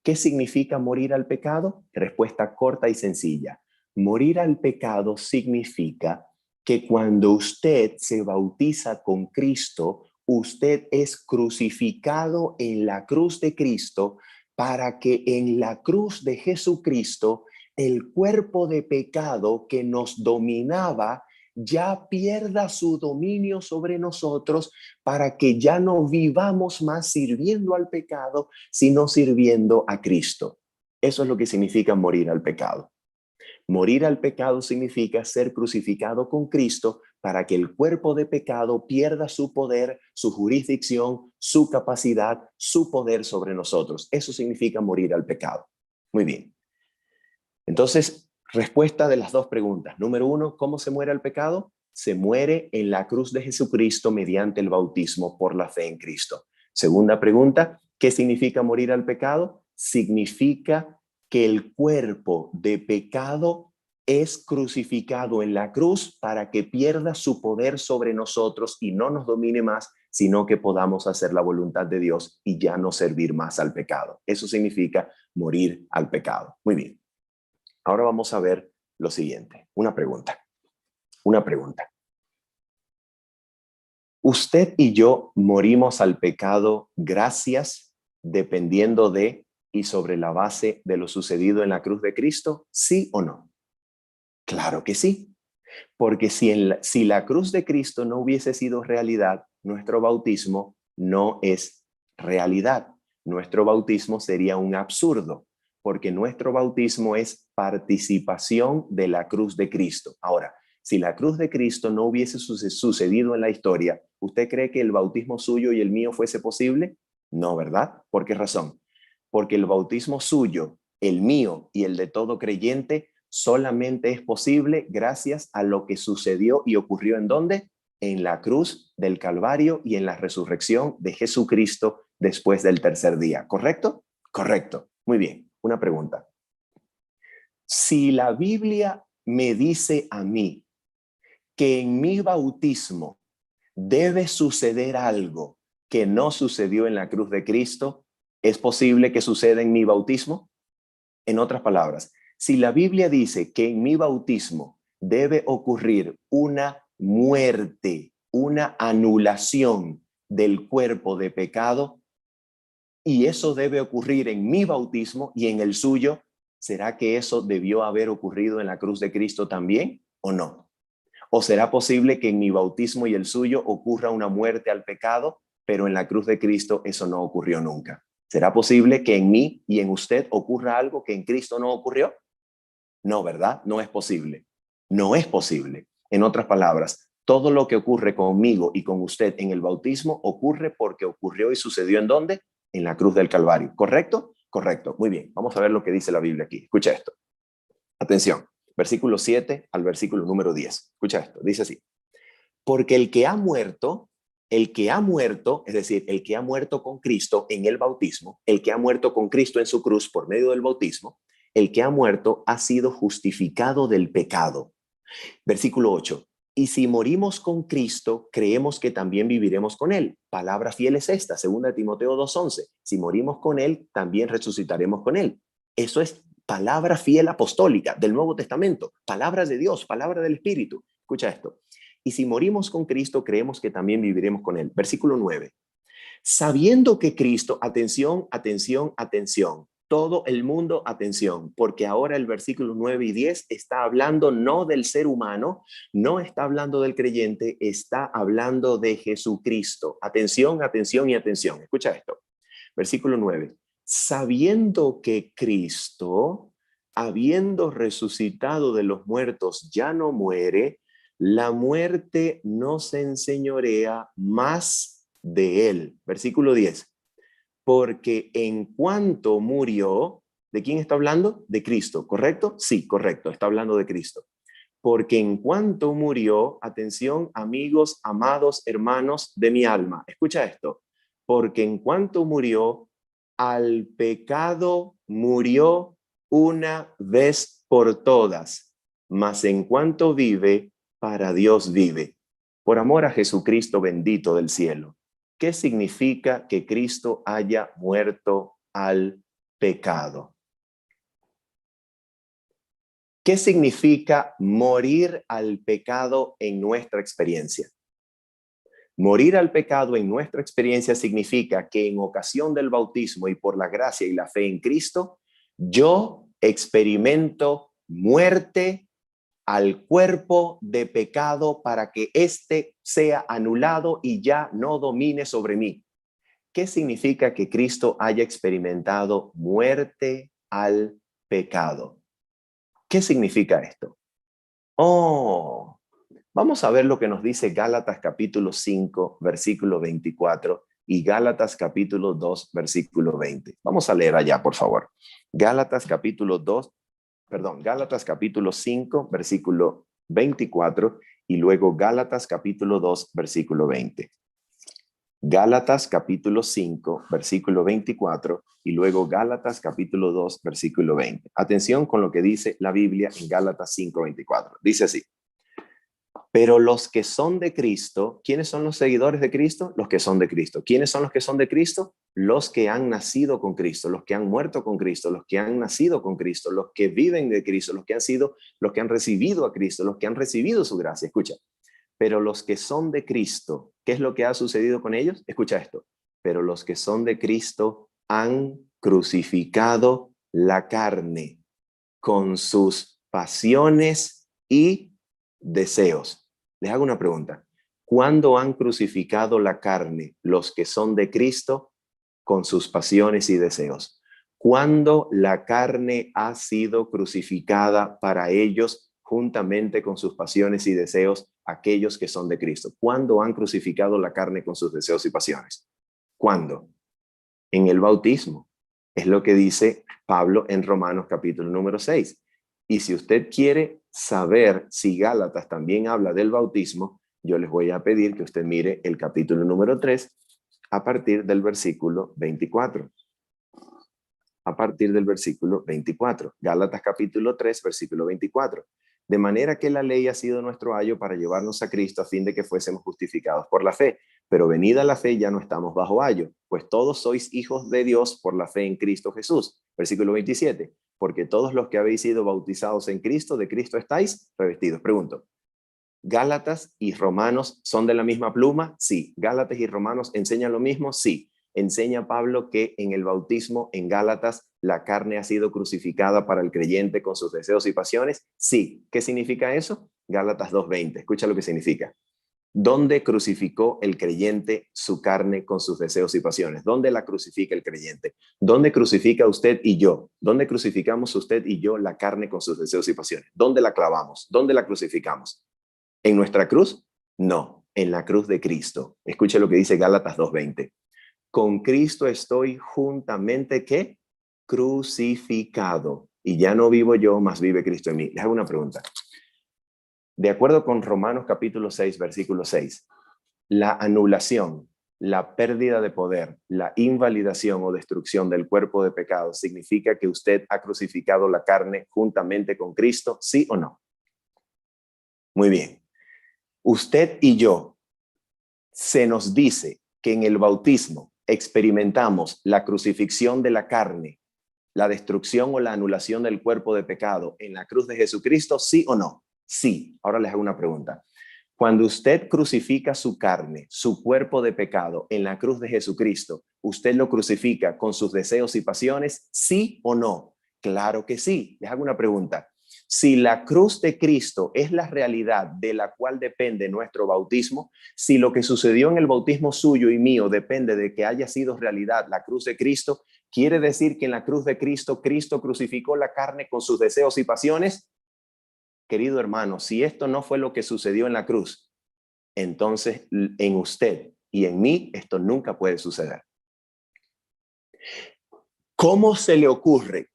¿Qué significa morir al pecado? Respuesta corta y sencilla. Morir al pecado significa que cuando usted se bautiza con Cristo, usted es crucificado en la cruz de Cristo para que en la cruz de Jesucristo el cuerpo de pecado que nos dominaba ya pierda su dominio sobre nosotros para que ya no vivamos más sirviendo al pecado, sino sirviendo a Cristo. Eso es lo que significa morir al pecado. Morir al pecado significa ser crucificado con Cristo para que el cuerpo de pecado pierda su poder, su jurisdicción, su capacidad, su poder sobre nosotros. Eso significa morir al pecado. Muy bien. Entonces, respuesta de las dos preguntas. Número uno, ¿cómo se muere el pecado? Se muere en la cruz de Jesucristo mediante el bautismo por la fe en Cristo. Segunda pregunta, ¿qué significa morir al pecado? Significa que el cuerpo de pecado es crucificado en la cruz para que pierda su poder sobre nosotros y no nos domine más, sino que podamos hacer la voluntad de Dios y ya no servir más al pecado. Eso significa morir al pecado. Muy bien. Ahora vamos a ver lo siguiente. Una pregunta. ¿Usted y yo morimos al pecado gracias, dependiendo de y sobre la base de lo sucedido en la cruz de Cristo? ¿Sí o no? Claro que sí. Porque si la cruz de Cristo no hubiese sido realidad, nuestro bautismo no es realidad. Nuestro bautismo sería un absurdo, porque nuestro bautismo es participación de la cruz de Cristo. Ahora, si la cruz de Cristo no hubiese sucedido en la historia, ¿usted cree que el bautismo suyo y el mío fuese posible? No, ¿verdad? ¿Por qué razón? Porque el bautismo suyo, el mío y el de todo creyente solamente es posible gracias a lo que sucedió y ocurrió ¿en dónde? En la cruz del Calvario y en la resurrección de Jesucristo después del tercer día. ¿Correcto? Correcto. Muy bien. Una pregunta. Si la Biblia me dice a mí que en mi bautismo debe suceder algo que no sucedió en la cruz de Cristo, ¿es posible que suceda en mi bautismo? En otras palabras, si la Biblia dice que en mi bautismo debe ocurrir una muerte, una anulación del cuerpo de pecado, y eso debe ocurrir en mi bautismo y en el suyo, ¿será que eso debió haber ocurrido en la cruz de Cristo también o no? ¿O será posible que en mi bautismo y el suyo ocurra una muerte al pecado, pero en la cruz de Cristo eso no ocurrió nunca? ¿Será posible que en mí y en usted ocurra algo que en Cristo no ocurrió? No, ¿verdad? No es posible. No es posible. En otras palabras, todo lo que ocurre conmigo y con usted en el bautismo ocurre porque ocurrió y sucedió ¿en dónde? En la cruz del Calvario. ¿Correcto? Correcto. Muy bien. Vamos a ver lo que dice la Biblia aquí. Escucha esto. Atención. Versículo 7 al versículo número 10. Escucha esto. Dice así. Porque el que ha muerto, es decir, el que ha muerto con Cristo en el bautismo, el que ha muerto con Cristo en su cruz por medio del bautismo, el que ha muerto ha sido justificado del pecado. Versículo 8. Y si morimos con Cristo, creemos que también viviremos con Él. Palabra fiel es esta, 2 Timoteo 2:11. Si morimos con Él, también resucitaremos con Él. Eso es palabra fiel apostólica del Nuevo Testamento, palabra de Dios, palabra del Espíritu. Escucha esto. Y si morimos con Cristo, creemos que también viviremos con Él. Versículo 9. Sabiendo que Cristo, atención, atención, atención, todo el mundo, atención, porque ahora el versículo 9 y 10 está hablando no del ser humano, no está hablando del creyente, está hablando de Jesucristo. Atención, atención y atención. Escucha esto. Versículo 9. Sabiendo que Cristo, habiendo resucitado de los muertos, ya no muere, la muerte no se enseñorea más de él. Versículo 10. Porque en cuanto murió, ¿de quién está hablando? De Cristo, ¿correcto? Sí, correcto, está hablando de Cristo. Porque en cuanto murió, atención, amigos, amados, hermanos de mi alma, escucha esto, porque en cuanto murió, al pecado murió una vez por todas, mas en cuanto vive, para Dios vive. Por amor a Jesucristo bendito del cielo. ¿Qué significa que Cristo haya muerto al pecado? ¿Qué significa morir al pecado en nuestra experiencia? Morir al pecado en nuestra experiencia significa que en ocasión del bautismo y por la gracia y la fe en Cristo, yo experimento muerte al cuerpo de pecado para que éste sea anulado y ya no domine sobre mí. ¿Qué significa que Cristo haya experimentado muerte al pecado? ¿Qué significa esto? Oh, vamos a ver lo que nos dice Gálatas capítulo 5, versículo 24 y Gálatas capítulo 2, versículo 20. Vamos a leer allá, por favor. Gálatas capítulo 5, versículo 24 y luego Gálatas capítulo 2, versículo 20. Gálatas capítulo 5, versículo 24 y luego Gálatas capítulo 2, versículo 20. Atención con lo que dice la Biblia en Gálatas 5, 24. Dice así: pero los que son de Cristo, ¿quiénes son los seguidores de Cristo? Los que son de Cristo. ¿Quiénes son los que son de Cristo? Los que han nacido con Cristo, los que han muerto con Cristo, los que han nacido con Cristo, los que viven de Cristo, los que han recibido a Cristo, los que han recibido su gracia. Escucha. Pero los que son de Cristo, ¿qué es lo que ha sucedido con ellos? Escucha esto. Pero los que son de Cristo han crucificado la carne con sus pasiones y deseos. Les hago una pregunta. ¿Cuándo han crucificado la carne los que son de Cristo con sus pasiones y deseos? ¿Cuándo la carne ha sido crucificada para ellos juntamente con sus pasiones y deseos, aquellos que son de Cristo? ¿Cuándo han crucificado la carne con sus deseos y pasiones? ¿Cuándo? En el bautismo. Es lo que dice Pablo en Romanos capítulo número 6. Y si usted quiere saber si Gálatas también habla del bautismo, yo les voy a pedir que usted mire el capítulo número 3 a partir del versículo 24. A partir del versículo 24. Gálatas capítulo 3, versículo 24. De manera que la ley ha sido nuestro ayo para llevarnos a Cristo a fin de que fuésemos justificados por la fe. Pero venida la fe ya no estamos bajo ayo, pues todos sois hijos de Dios por la fe en Cristo Jesús. Versículo 27. Porque todos los que habéis sido bautizados en Cristo, de Cristo estáis revestidos. Pregunto, ¿Gálatas y Romanos son de la misma pluma? Sí. ¿Gálatas y Romanos enseñan lo mismo? Sí. ¿Enseña Pablo que en el bautismo en Gálatas la carne ha sido crucificada para el creyente con sus deseos y pasiones? Sí. ¿Qué significa eso? Gálatas 2:20. Escucha lo que significa. ¿Dónde crucificó el creyente su carne con sus deseos y pasiones? ¿Dónde la crucifica el creyente? ¿Dónde crucifica usted y yo? ¿Dónde crucificamos usted y yo la carne con sus deseos y pasiones? ¿Dónde la clavamos? ¿Dónde la crucificamos? ¿En nuestra cruz? No, en la cruz de Cristo. Escuche lo que dice Gálatas 2:20. Con Cristo estoy juntamente, ¿qué? Crucificado. Y ya no vivo yo, mas vive Cristo en mí. Les hago una pregunta. De acuerdo con Romanos capítulo 6, versículo 6, la anulación, la pérdida de poder, la invalidación o destrucción del cuerpo de pecado significa que usted ha crucificado la carne juntamente con Cristo, ¿sí o no? Muy bien. Usted y yo, se nos dice que en el bautismo experimentamos la crucifixión de la carne, la destrucción o la anulación del cuerpo de pecado en la cruz de Jesucristo, ¿sí o no? Sí. Ahora les hago una pregunta. Cuando usted crucifica su carne, su cuerpo de pecado en la cruz de Jesucristo, ¿usted lo crucifica con sus deseos y pasiones? ¿Sí o no? Claro que sí. Les hago una pregunta. Si la cruz de Cristo es la realidad de la cual depende nuestro bautismo, si lo que sucedió en el bautismo suyo y mío depende de que haya sido realidad la cruz de Cristo, ¿quiere decir que en la cruz de Cristo, Cristo crucificó la carne con sus deseos y pasiones? Querido hermano, si esto no fue lo que sucedió en la cruz, entonces en usted y en mí esto nunca puede suceder. ¿Cómo se le ocurre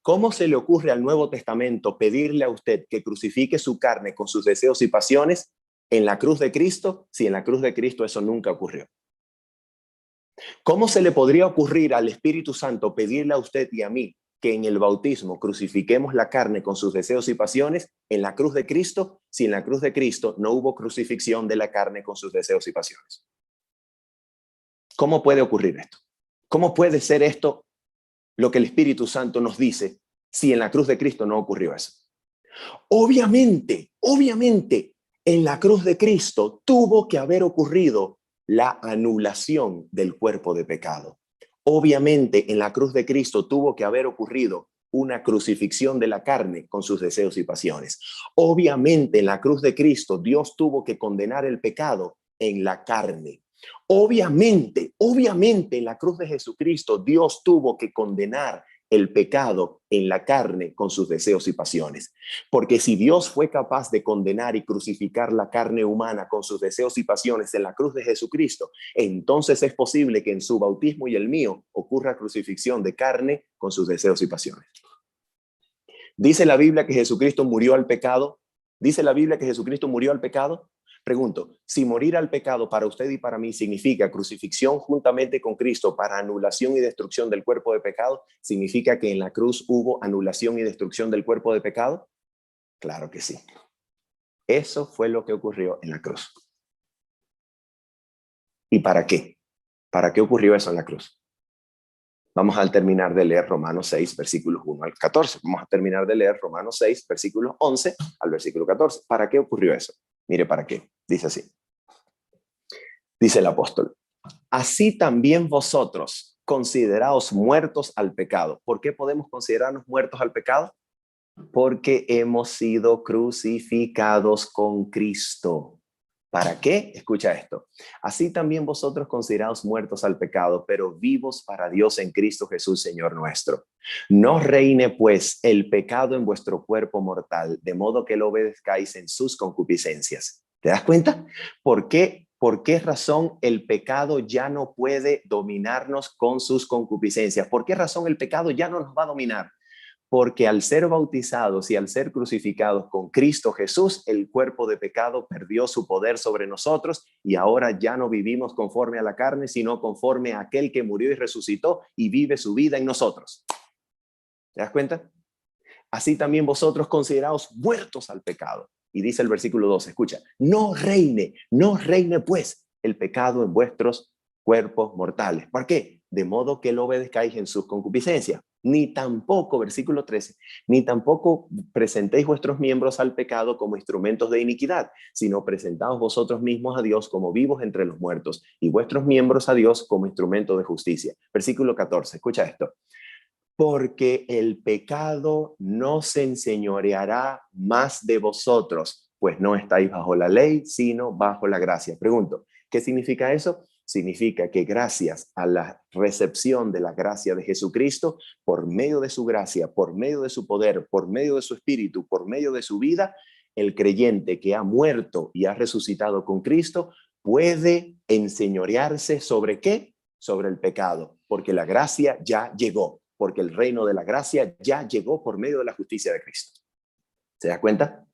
al Nuevo Testamento pedirle a usted que crucifique su carne con sus deseos y pasiones en la cruz de Cristo, si en la cruz de Cristo eso nunca ocurrió? ¿Cómo se le podría ocurrir al Espíritu Santo pedirle a usted y a mí que en el bautismo crucifiquemos la carne con sus deseos y pasiones en la cruz de Cristo, si en la cruz de Cristo no hubo crucifixión de la carne con sus deseos y pasiones? ¿Cómo puede ocurrir esto? ¿Cómo puede ser esto lo que el Espíritu Santo nos dice si en la cruz de Cristo no ocurrió eso? Obviamente, en la cruz de Cristo tuvo que haber ocurrido la anulación del cuerpo de pecado. Obviamente, en la cruz de Cristo tuvo que haber ocurrido una crucifixión de la carne con sus deseos y pasiones. Obviamente en la cruz de Cristo Dios tuvo que condenar el pecado en la carne. Obviamente en la cruz de Jesucristo Dios tuvo que condenar el pecado en la carne con sus deseos y pasiones. Porque si Dios fue capaz de condenar y crucificar la carne humana con sus deseos y pasiones en la cruz de Jesucristo, entonces es posible que en su bautismo y el mío ocurra crucifixión de carne con sus deseos y pasiones. ¿Dice la Biblia que Jesucristo murió al pecado? ¿Dice la Biblia que Jesucristo murió al pecado? Pregunto, si morir al pecado para usted y para mí significa crucifixión juntamente con Cristo para anulación y destrucción del cuerpo de pecado, ¿significa que en la cruz hubo anulación y destrucción del cuerpo de pecado? Claro que sí. Eso fue lo que ocurrió en la cruz. ¿Y para qué? ¿Para qué ocurrió eso en la cruz? Vamos a terminar de leer Romanos 6, versículos 1 al 14. Vamos a terminar de leer Romanos 6, versículos 11 al versículo 14. ¿Para qué ocurrió eso? Mire para qué. Dice así. Dice el apóstol. Así también vosotros, consideraos muertos al pecado. ¿Por qué podemos considerarnos muertos al pecado? Porque hemos sido crucificados con Cristo. ¿Para qué? Escucha esto. Así también vosotros consideraos muertos al pecado, pero vivos para Dios en Cristo Jesús, Señor nuestro. No reine pues el pecado en vuestro cuerpo mortal, de modo que lo obedezcáis en sus concupiscencias. ¿Te das cuenta? ¿Por qué? ¿Por qué razón el pecado ya no puede dominarnos con sus concupiscencias? ¿Por qué razón el pecado ya no nos va a dominar? Porque al ser bautizados y al ser crucificados con Cristo Jesús, el cuerpo de pecado perdió su poder sobre nosotros y ahora ya no vivimos conforme a la carne, sino conforme a aquel que murió y resucitó y vive su vida en nosotros. ¿Te das cuenta? Así también vosotros consideraos muertos al pecado. Y dice el versículo 12, escucha, no reine pues el pecado en vuestros cuerpos mortales. ¿Por qué? De modo que lo obedezcáis en sus concupiscencias. Ni tampoco, versículo 13, ni tampoco presentéis vuestros miembros al pecado como instrumentos de iniquidad, sino presentaos vosotros mismos a Dios como vivos entre los muertos y vuestros miembros a Dios como instrumento de justicia. Versículo 14, escucha esto. Porque el pecado no se enseñoreará más de vosotros, pues no estáis bajo la ley, sino bajo la gracia. Pregunto, ¿qué significa eso? Significa que gracias a la recepción de la gracia de Jesucristo, por medio de su gracia, por medio de su poder, por medio de su espíritu, por medio de su vida, el creyente que ha muerto y ha resucitado con Cristo puede enseñorearse ¿sobre qué? Sobre el pecado, porque la gracia ya llegó, porque el reino de la gracia ya llegó por medio de la justicia de Cristo. ¿Se da cuenta?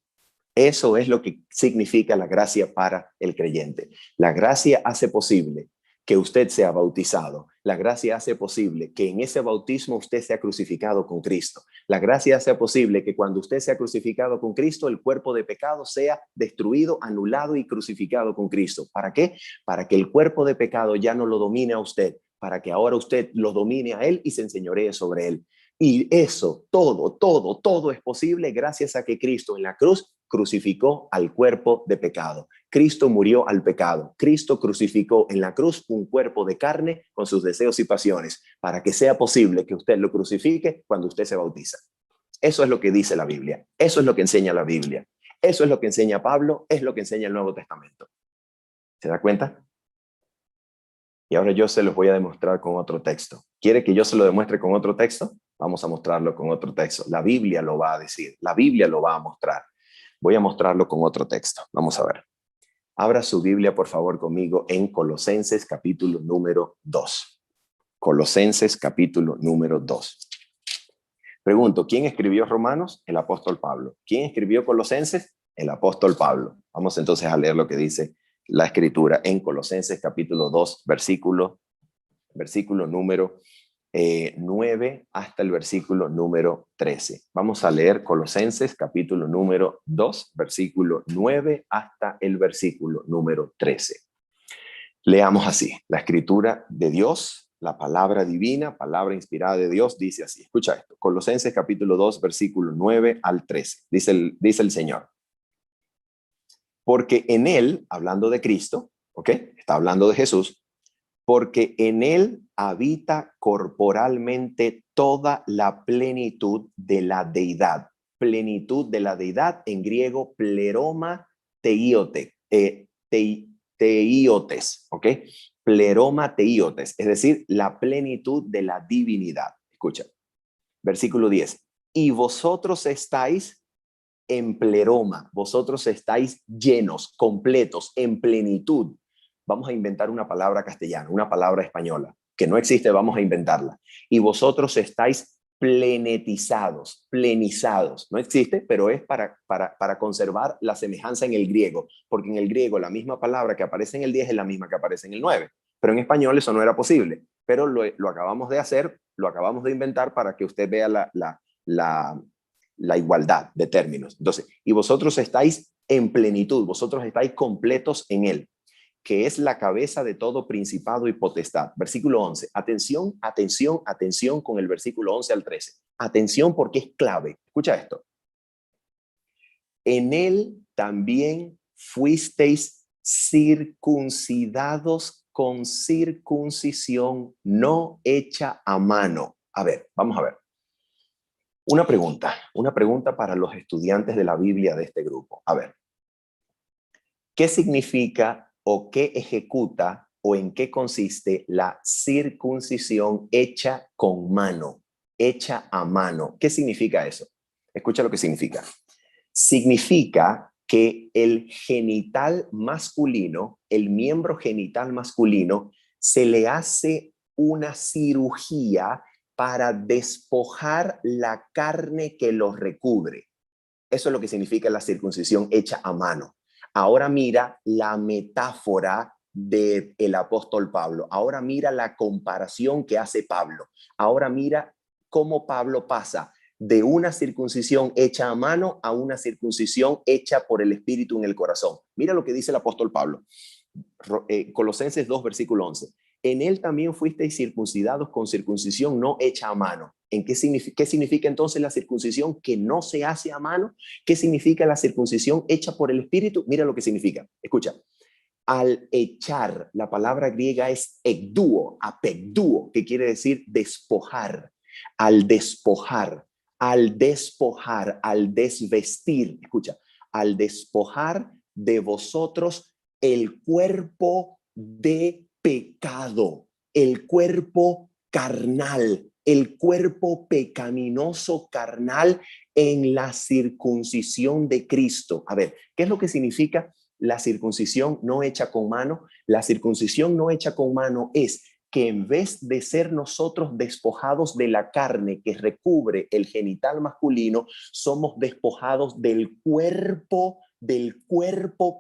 Eso es lo que significa la gracia para el creyente. La gracia hace posible que usted sea bautizado. La gracia hace posible que en ese bautismo usted sea crucificado con Cristo. La gracia hace posible que cuando usted sea crucificado con Cristo, el cuerpo de pecado sea destruido, anulado y crucificado con Cristo. ¿Para qué? Para que el cuerpo de pecado ya no lo domine a usted, para que ahora usted lo domine a él y se enseñoree sobre él. Y eso, todo es posible gracias a que Cristo en la cruz crucificó al cuerpo de pecado. Cristo murió al pecado. Cristo crucificó en la cruz un cuerpo de carne con sus deseos y pasiones para que sea posible que usted lo crucifique cuando usted se bautiza. Eso es lo que dice la Biblia. Eso es lo que enseña la Biblia. Eso es lo que enseña Pablo. Es lo que enseña el Nuevo Testamento. ¿Se da cuenta? Y ahora yo se los voy a demostrar con otro texto. ¿Quiere que yo se lo demuestre con otro texto? Vamos a mostrarlo con otro texto. La Biblia lo va a decir. La Biblia lo va a mostrar. Voy a mostrarlo con otro texto. Vamos a ver. Abra su Biblia, por favor, conmigo en Colosenses capítulo número 2. Colosenses capítulo número 2. Pregunto, ¿quién escribió Romanos? El apóstol Pablo. ¿Quién escribió Colosenses? El apóstol Pablo. Vamos entonces a leer lo que dice la escritura en Colosenses capítulo 2, versículo número 9 hasta el versículo número 13. Vamos a leer Colosenses capítulo número 2, versículo 9 hasta el versículo número 13. Leamos así, la escritura de Dios, la palabra divina, palabra inspirada de Dios, dice así. Escucha esto, Colosenses capítulo 2, versículo 9 al 13. Dice el Señor. Porque en él, hablando de Cristo, ¿ok? Está hablando de Jesús, porque en él habita corporalmente toda la plenitud de la deidad. Plenitud de la deidad, en griego, pleroma teiote, teiotes, ¿ok? Pleroma teiotes, es decir, la plenitud de la divinidad. Escucha, versículo 10. Y vosotros estáis en pleroma, vosotros estáis llenos, completos, en plenitud. Vamos a inventar una palabra castellana, una palabra española, que no existe, vamos a inventarla. Y vosotros estáis plenetizados, plenizados. No existe, pero es para conservar la semejanza en el griego, porque en el griego la misma palabra que aparece en el 10 es la misma que aparece en el 9. Pero en español eso no era posible. Pero lo acabamos de hacer, lo acabamos de inventar para que usted vea la igualdad de términos. Entonces, y vosotros estáis en plenitud, vosotros estáis completos en él, que es la cabeza de todo principado y potestad. Versículo 11. Atención, atención, atención con el versículo 11 al 13. Atención porque es clave. Escucha esto. En él también fuisteis circuncidados con circuncisión no hecha a mano. A ver, vamos a ver. Una pregunta para los estudiantes de la Biblia de este grupo. A ver, ¿qué significa o qué ejecuta o en qué consiste la circuncisión hecha con mano, hecha a mano? ¿Qué significa eso? Escucha lo que significa. Significa que el genital masculino, el miembro genital masculino, se le hace una cirugía para despojar la carne que lo recubre. Eso es lo que significa la circuncisión hecha a mano. Ahora mira la metáfora del apóstol Pablo. Ahora mira la comparación que hace Pablo. Ahora mira cómo Pablo pasa de una circuncisión hecha a mano a una circuncisión hecha por el Espíritu en el corazón. Mira lo que dice el apóstol Pablo. Colosenses 2, versículo 11. En él también fuisteis circuncidados con circuncisión no hecha a mano. ¿Qué significa entonces la circuncisión que no se hace a mano? ¿Qué significa la circuncisión hecha por el Espíritu? Mira lo que significa. Escucha. Al echar, la palabra griega es ekduo, apekduo, que quiere decir despojar. Al despojar, al despojar, al desvestir. Escucha. Al despojar de vosotros el cuerpo de pecado, el cuerpo carnal, el cuerpo pecaminoso carnal en la circuncisión de Cristo. A ver, ¿qué es lo que significa la circuncisión no hecha con mano? La circuncisión no hecha con mano es que en vez de ser nosotros despojados de la carne que recubre el genital masculino, somos despojados del cuerpo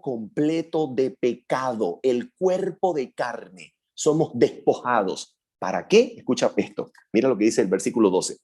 completo de pecado, el cuerpo de carne. Somos despojados. ¿Para qué? Escucha esto. Mira lo que dice el versículo 12.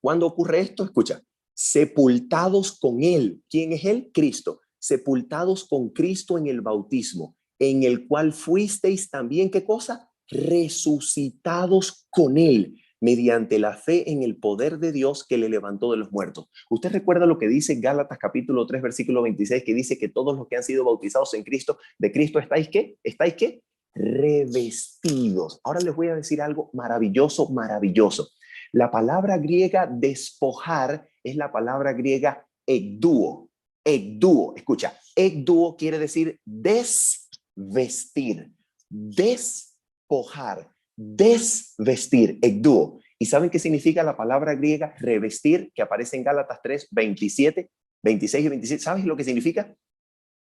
¿Cuándo ocurre esto? Escucha. Sepultados con él. ¿Quién es él? Cristo. Sepultados con Cristo en el bautismo, en el cual fuisteis también, ¿qué cosa? Resucitados con él, mediante la fe en el poder de Dios que le levantó de los muertos. Usted recuerda lo que dice Gálatas capítulo 3, versículo 26, que dice que todos los que han sido bautizados en Cristo, de Cristo estáis ¿qué? ¿Estáis qué? Revestidos. Ahora les voy a decir algo maravilloso, maravilloso. La palabra griega despojar es la palabra griega ekduo. Ekduo, escucha, ekduo quiere decir desvestir, despojar, desvestir, ekduo. ¿Y saben qué significa la palabra griega revestir, que aparece en Gálatas 3, 27, 26 y 27? ¿Sabes lo que significa?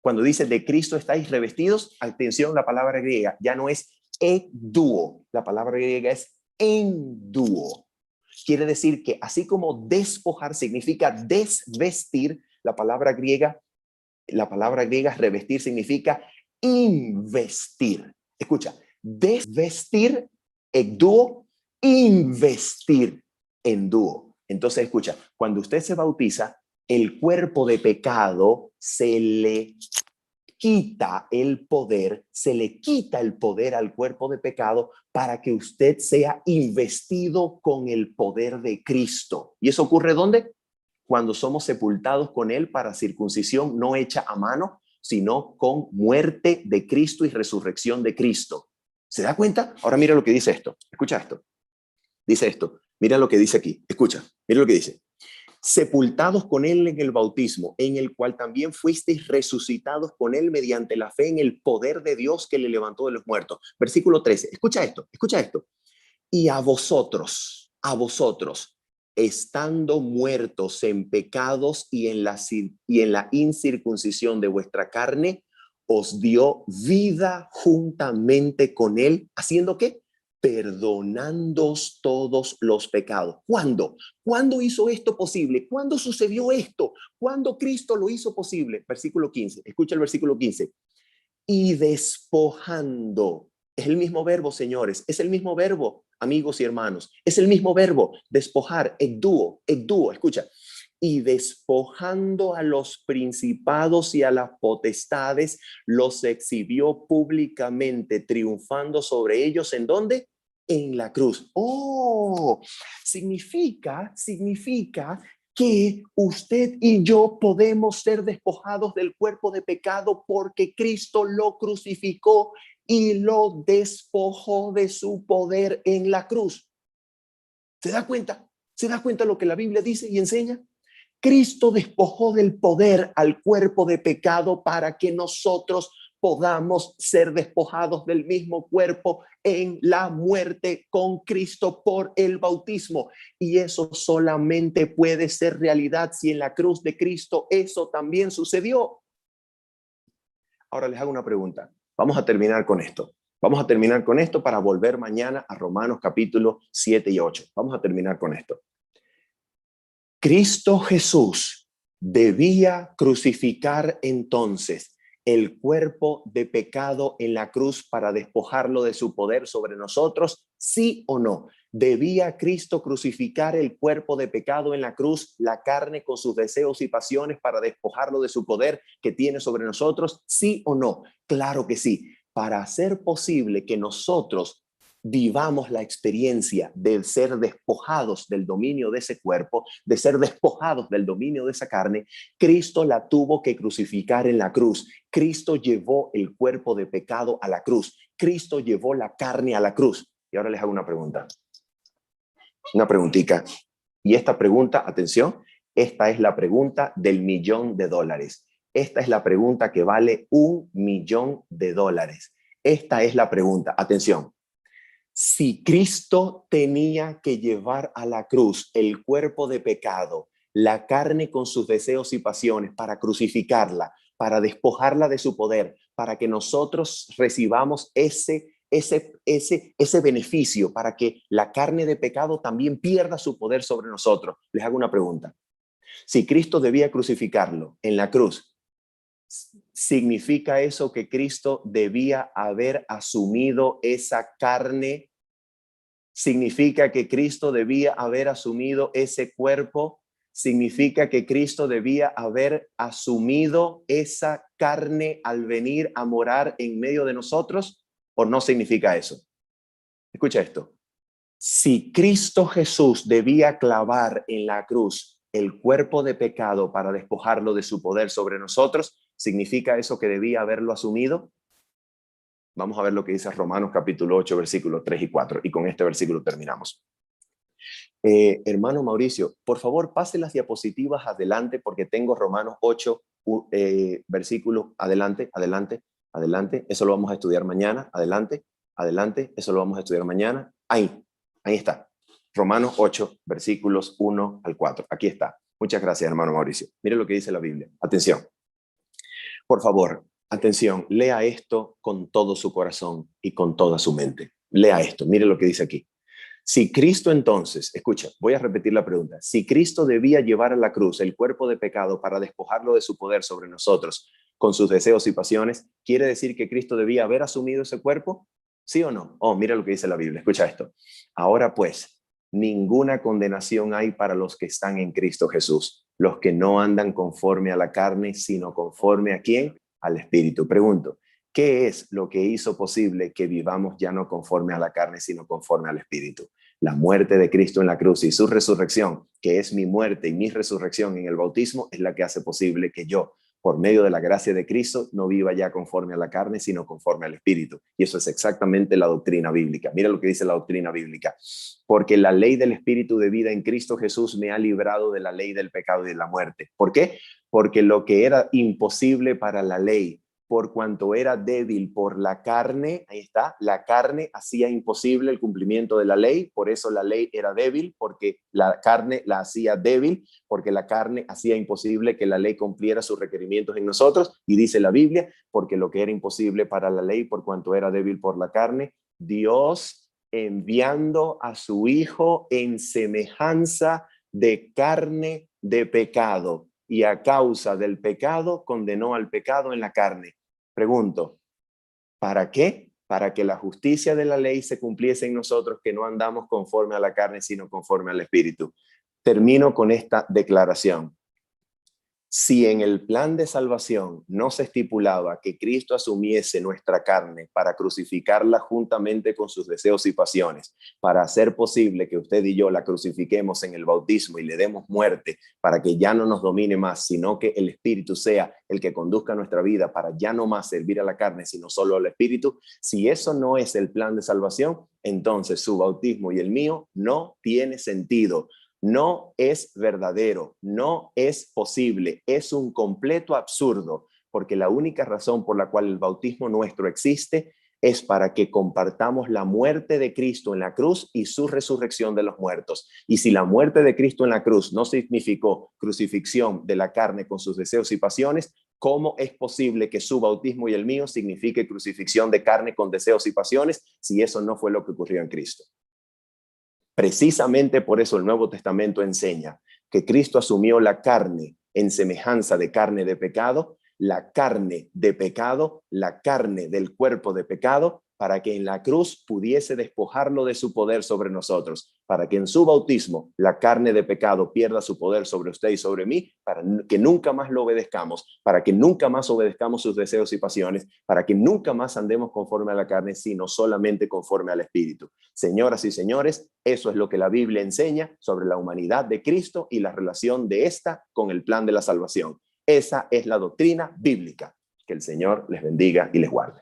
Cuando dice de Cristo estáis revestidos, atención, la palabra griega ya no es ekduo, la palabra griega es enduo. Quiere decir que así como despojar significa desvestir, la palabra griega revestir significa investir. Escucha, desvestir, ekduo, investir, enduo. Entonces, escucha, cuando usted se bautiza, el cuerpo de pecado se le quita el poder, se le quita el poder al cuerpo de pecado para que usted sea investido con el poder de Cristo. ¿Y eso ocurre dónde? Cuando somos sepultados con él para circuncisión no hecha a mano, sino con muerte de Cristo y resurrección de Cristo. ¿Se da cuenta? Ahora mira lo que dice esto. Escucha esto. Dice esto. Mira lo que dice aquí, escucha, mira lo que dice. Sepultados con él en el bautismo, en el cual también fuisteis resucitados con él mediante la fe en el poder de Dios que le levantó de los muertos. Versículo 13, escucha esto, escucha esto. Y a vosotros, estando muertos en pecados y en la incircuncisión de vuestra carne, os dio vida juntamente con él, ¿haciendo qué? Perdonándoos todos los pecados. ¿Cuándo? ¿Cuándo hizo esto posible? ¿Cuándo sucedió esto? ¿Cuándo Cristo lo hizo posible? Versículo 15, escucha el versículo 15. Y despojando, es el mismo verbo, señores, es el mismo verbo, amigos y hermanos, es el mismo verbo, despojar, ekduo, escucha, y despojando a los principados y a las potestades, los exhibió públicamente, triunfando sobre ellos, ¿en dónde? En la cruz. Oh, significa que usted y yo podemos ser despojados del cuerpo de pecado porque Cristo lo crucificó y lo despojó de su poder en la cruz. ¿Se da cuenta? ¿Se da cuenta lo que la Biblia dice y enseña? Cristo despojó del poder al cuerpo de pecado para que nosotros podamos ser despojados del mismo cuerpo en la muerte con Cristo por el bautismo. Y eso solamente puede ser realidad si en la cruz de Cristo eso también sucedió. Ahora les hago una pregunta. Vamos a terminar con esto. Vamos a terminar con esto para volver mañana a Romanos capítulo 7 y 8. Vamos a terminar con esto. Cristo Jesús debía crucificar entonces el cuerpo de pecado en la cruz para despojarlo de su poder sobre nosotros, ¿sí o no? ¿Debía Cristo crucificar el cuerpo de pecado en la cruz, la carne con sus deseos y pasiones para despojarlo de su poder que tiene sobre nosotros? ¿Sí o no? Claro que sí. Para hacer posible que nosotros vivamos la experiencia de ser despojados del dominio de ese cuerpo, de ser despojados del dominio de esa carne, Cristo la tuvo que crucificar en la cruz. Cristo llevó el cuerpo de pecado a la cruz. Cristo llevó la carne a la cruz. Y ahora les hago una pregunta. Una preguntita. Y esta pregunta, atención, esta es la pregunta del $1.000.000. Esta es la pregunta que vale $1.000.000. Esta es la pregunta. Atención. Si Cristo tenía que llevar a la cruz el cuerpo de pecado, la carne con sus deseos y pasiones, para crucificarla, para despojarla de su poder, para que nosotros recibamos ese beneficio, para que la carne de pecado también pierda su poder sobre nosotros. Les hago una pregunta. Si Cristo debía crucificarlo en la cruz, ¿significa eso que Cristo debía haber asumido esa carne? ¿Significa que Cristo debía haber asumido ese cuerpo? ¿Significa que Cristo debía haber asumido esa carne al venir a morar en medio de nosotros? ¿O no significa eso? Escucha esto. Si Cristo Jesús debía clavar en la cruz el cuerpo de pecado para despojarlo de su poder sobre nosotros, ¿significa eso que debía haberlo asumido? Vamos a ver lo que dice Romanos capítulo 8, versículos 3 y 4. Y con este versículo terminamos. Hermano Mauricio, por favor, pase las diapositivas adelante porque tengo Romanos 8, versículos. Adelante. Eso lo vamos a estudiar mañana. Adelante. Eso lo vamos a estudiar mañana. Ahí está. Romanos 8, versículos 1 al 4. Aquí está. Muchas gracias, hermano Mauricio. Mire lo que dice la Biblia. Atención. Por favor, atención. Lea esto con todo su corazón y con toda su mente. Lea esto. Mire lo que dice aquí. Si Cristo entonces, escucha, voy a repetir la pregunta. Si Cristo debía llevar a la cruz el cuerpo de pecado para despojarlo de su poder sobre nosotros con sus deseos y pasiones, ¿quiere decir que Cristo debía haber asumido ese cuerpo? ¿Sí o no? Oh, mira lo que dice la Biblia. Escucha esto. Ahora pues, ninguna condenación hay para los que están en Cristo Jesús, los que no andan conforme a la carne, sino conforme ¿a quién? Al Espíritu. Pregunto, ¿qué es lo que hizo posible que vivamos ya no conforme a la carne, sino conforme al Espíritu? La muerte de Cristo en la cruz y su resurrección, que es mi muerte y mi resurrección en el bautismo, es la que hace posible que yo por medio de la gracia de Cristo, no viva ya conforme a la carne, sino conforme al Espíritu. Y eso es exactamente la doctrina bíblica. Mira lo que dice la doctrina bíblica. Porque la ley del Espíritu de vida en Cristo Jesús me ha librado de la ley del pecado y de la muerte. ¿Por qué? Porque lo que era imposible para la ley, por cuanto era débil por la carne, ahí está, la carne hacía imposible el cumplimiento de la ley, por eso la ley era débil, porque la carne la hacía débil, porque la carne hacía imposible que la ley cumpliera sus requerimientos en nosotros, y dice la Biblia, porque lo que era imposible para la ley, por cuanto era débil por la carne, Dios enviando a su Hijo en semejanza de carne de pecado, y a causa del pecado condenó al pecado en la carne. Pregunto, ¿para qué? Para que la justicia de la ley se cumpliese en nosotros, que no andamos conforme a la carne, sino conforme al Espíritu. Termino con esta declaración. Si en el plan de salvación no se estipulaba que Cristo asumiese nuestra carne para crucificarla juntamente con sus deseos y pasiones, para hacer posible que usted y yo la crucifiquemos en el bautismo y le demos muerte para que ya no nos domine más, sino que el Espíritu sea el que conduzca nuestra vida para ya no más servir a la carne, sino solo al Espíritu, si eso no es el plan de salvación, entonces su bautismo y el mío no tiene sentido. No es verdadero, no es posible, es un completo absurdo, porque la única razón por la cual el bautismo nuestro existe es para que compartamos la muerte de Cristo en la cruz y su resurrección de los muertos. Y si la muerte de Cristo en la cruz no significó crucifixión de la carne con sus deseos y pasiones, ¿cómo es posible que su bautismo y el mío signifique crucifixión de carne con deseos y pasiones si eso no fue lo que ocurrió en Cristo? Precisamente por eso el Nuevo Testamento enseña que Cristo asumió la carne en semejanza de carne de pecado, la carne de pecado, la carne del cuerpo de pecado, para que en la cruz pudiese despojarlo de su poder sobre nosotros, para que en su bautismo la carne de pecado pierda su poder sobre usted y sobre mí, para que nunca más lo obedezcamos, para que nunca más obedezcamos sus deseos y pasiones, para que nunca más andemos conforme a la carne, sino solamente conforme al Espíritu. Señoras y señores, eso es lo que la Biblia enseña sobre la humanidad de Cristo y la relación de esta con el plan de la salvación. Esa es la doctrina bíblica. Que el Señor les bendiga y les guarde.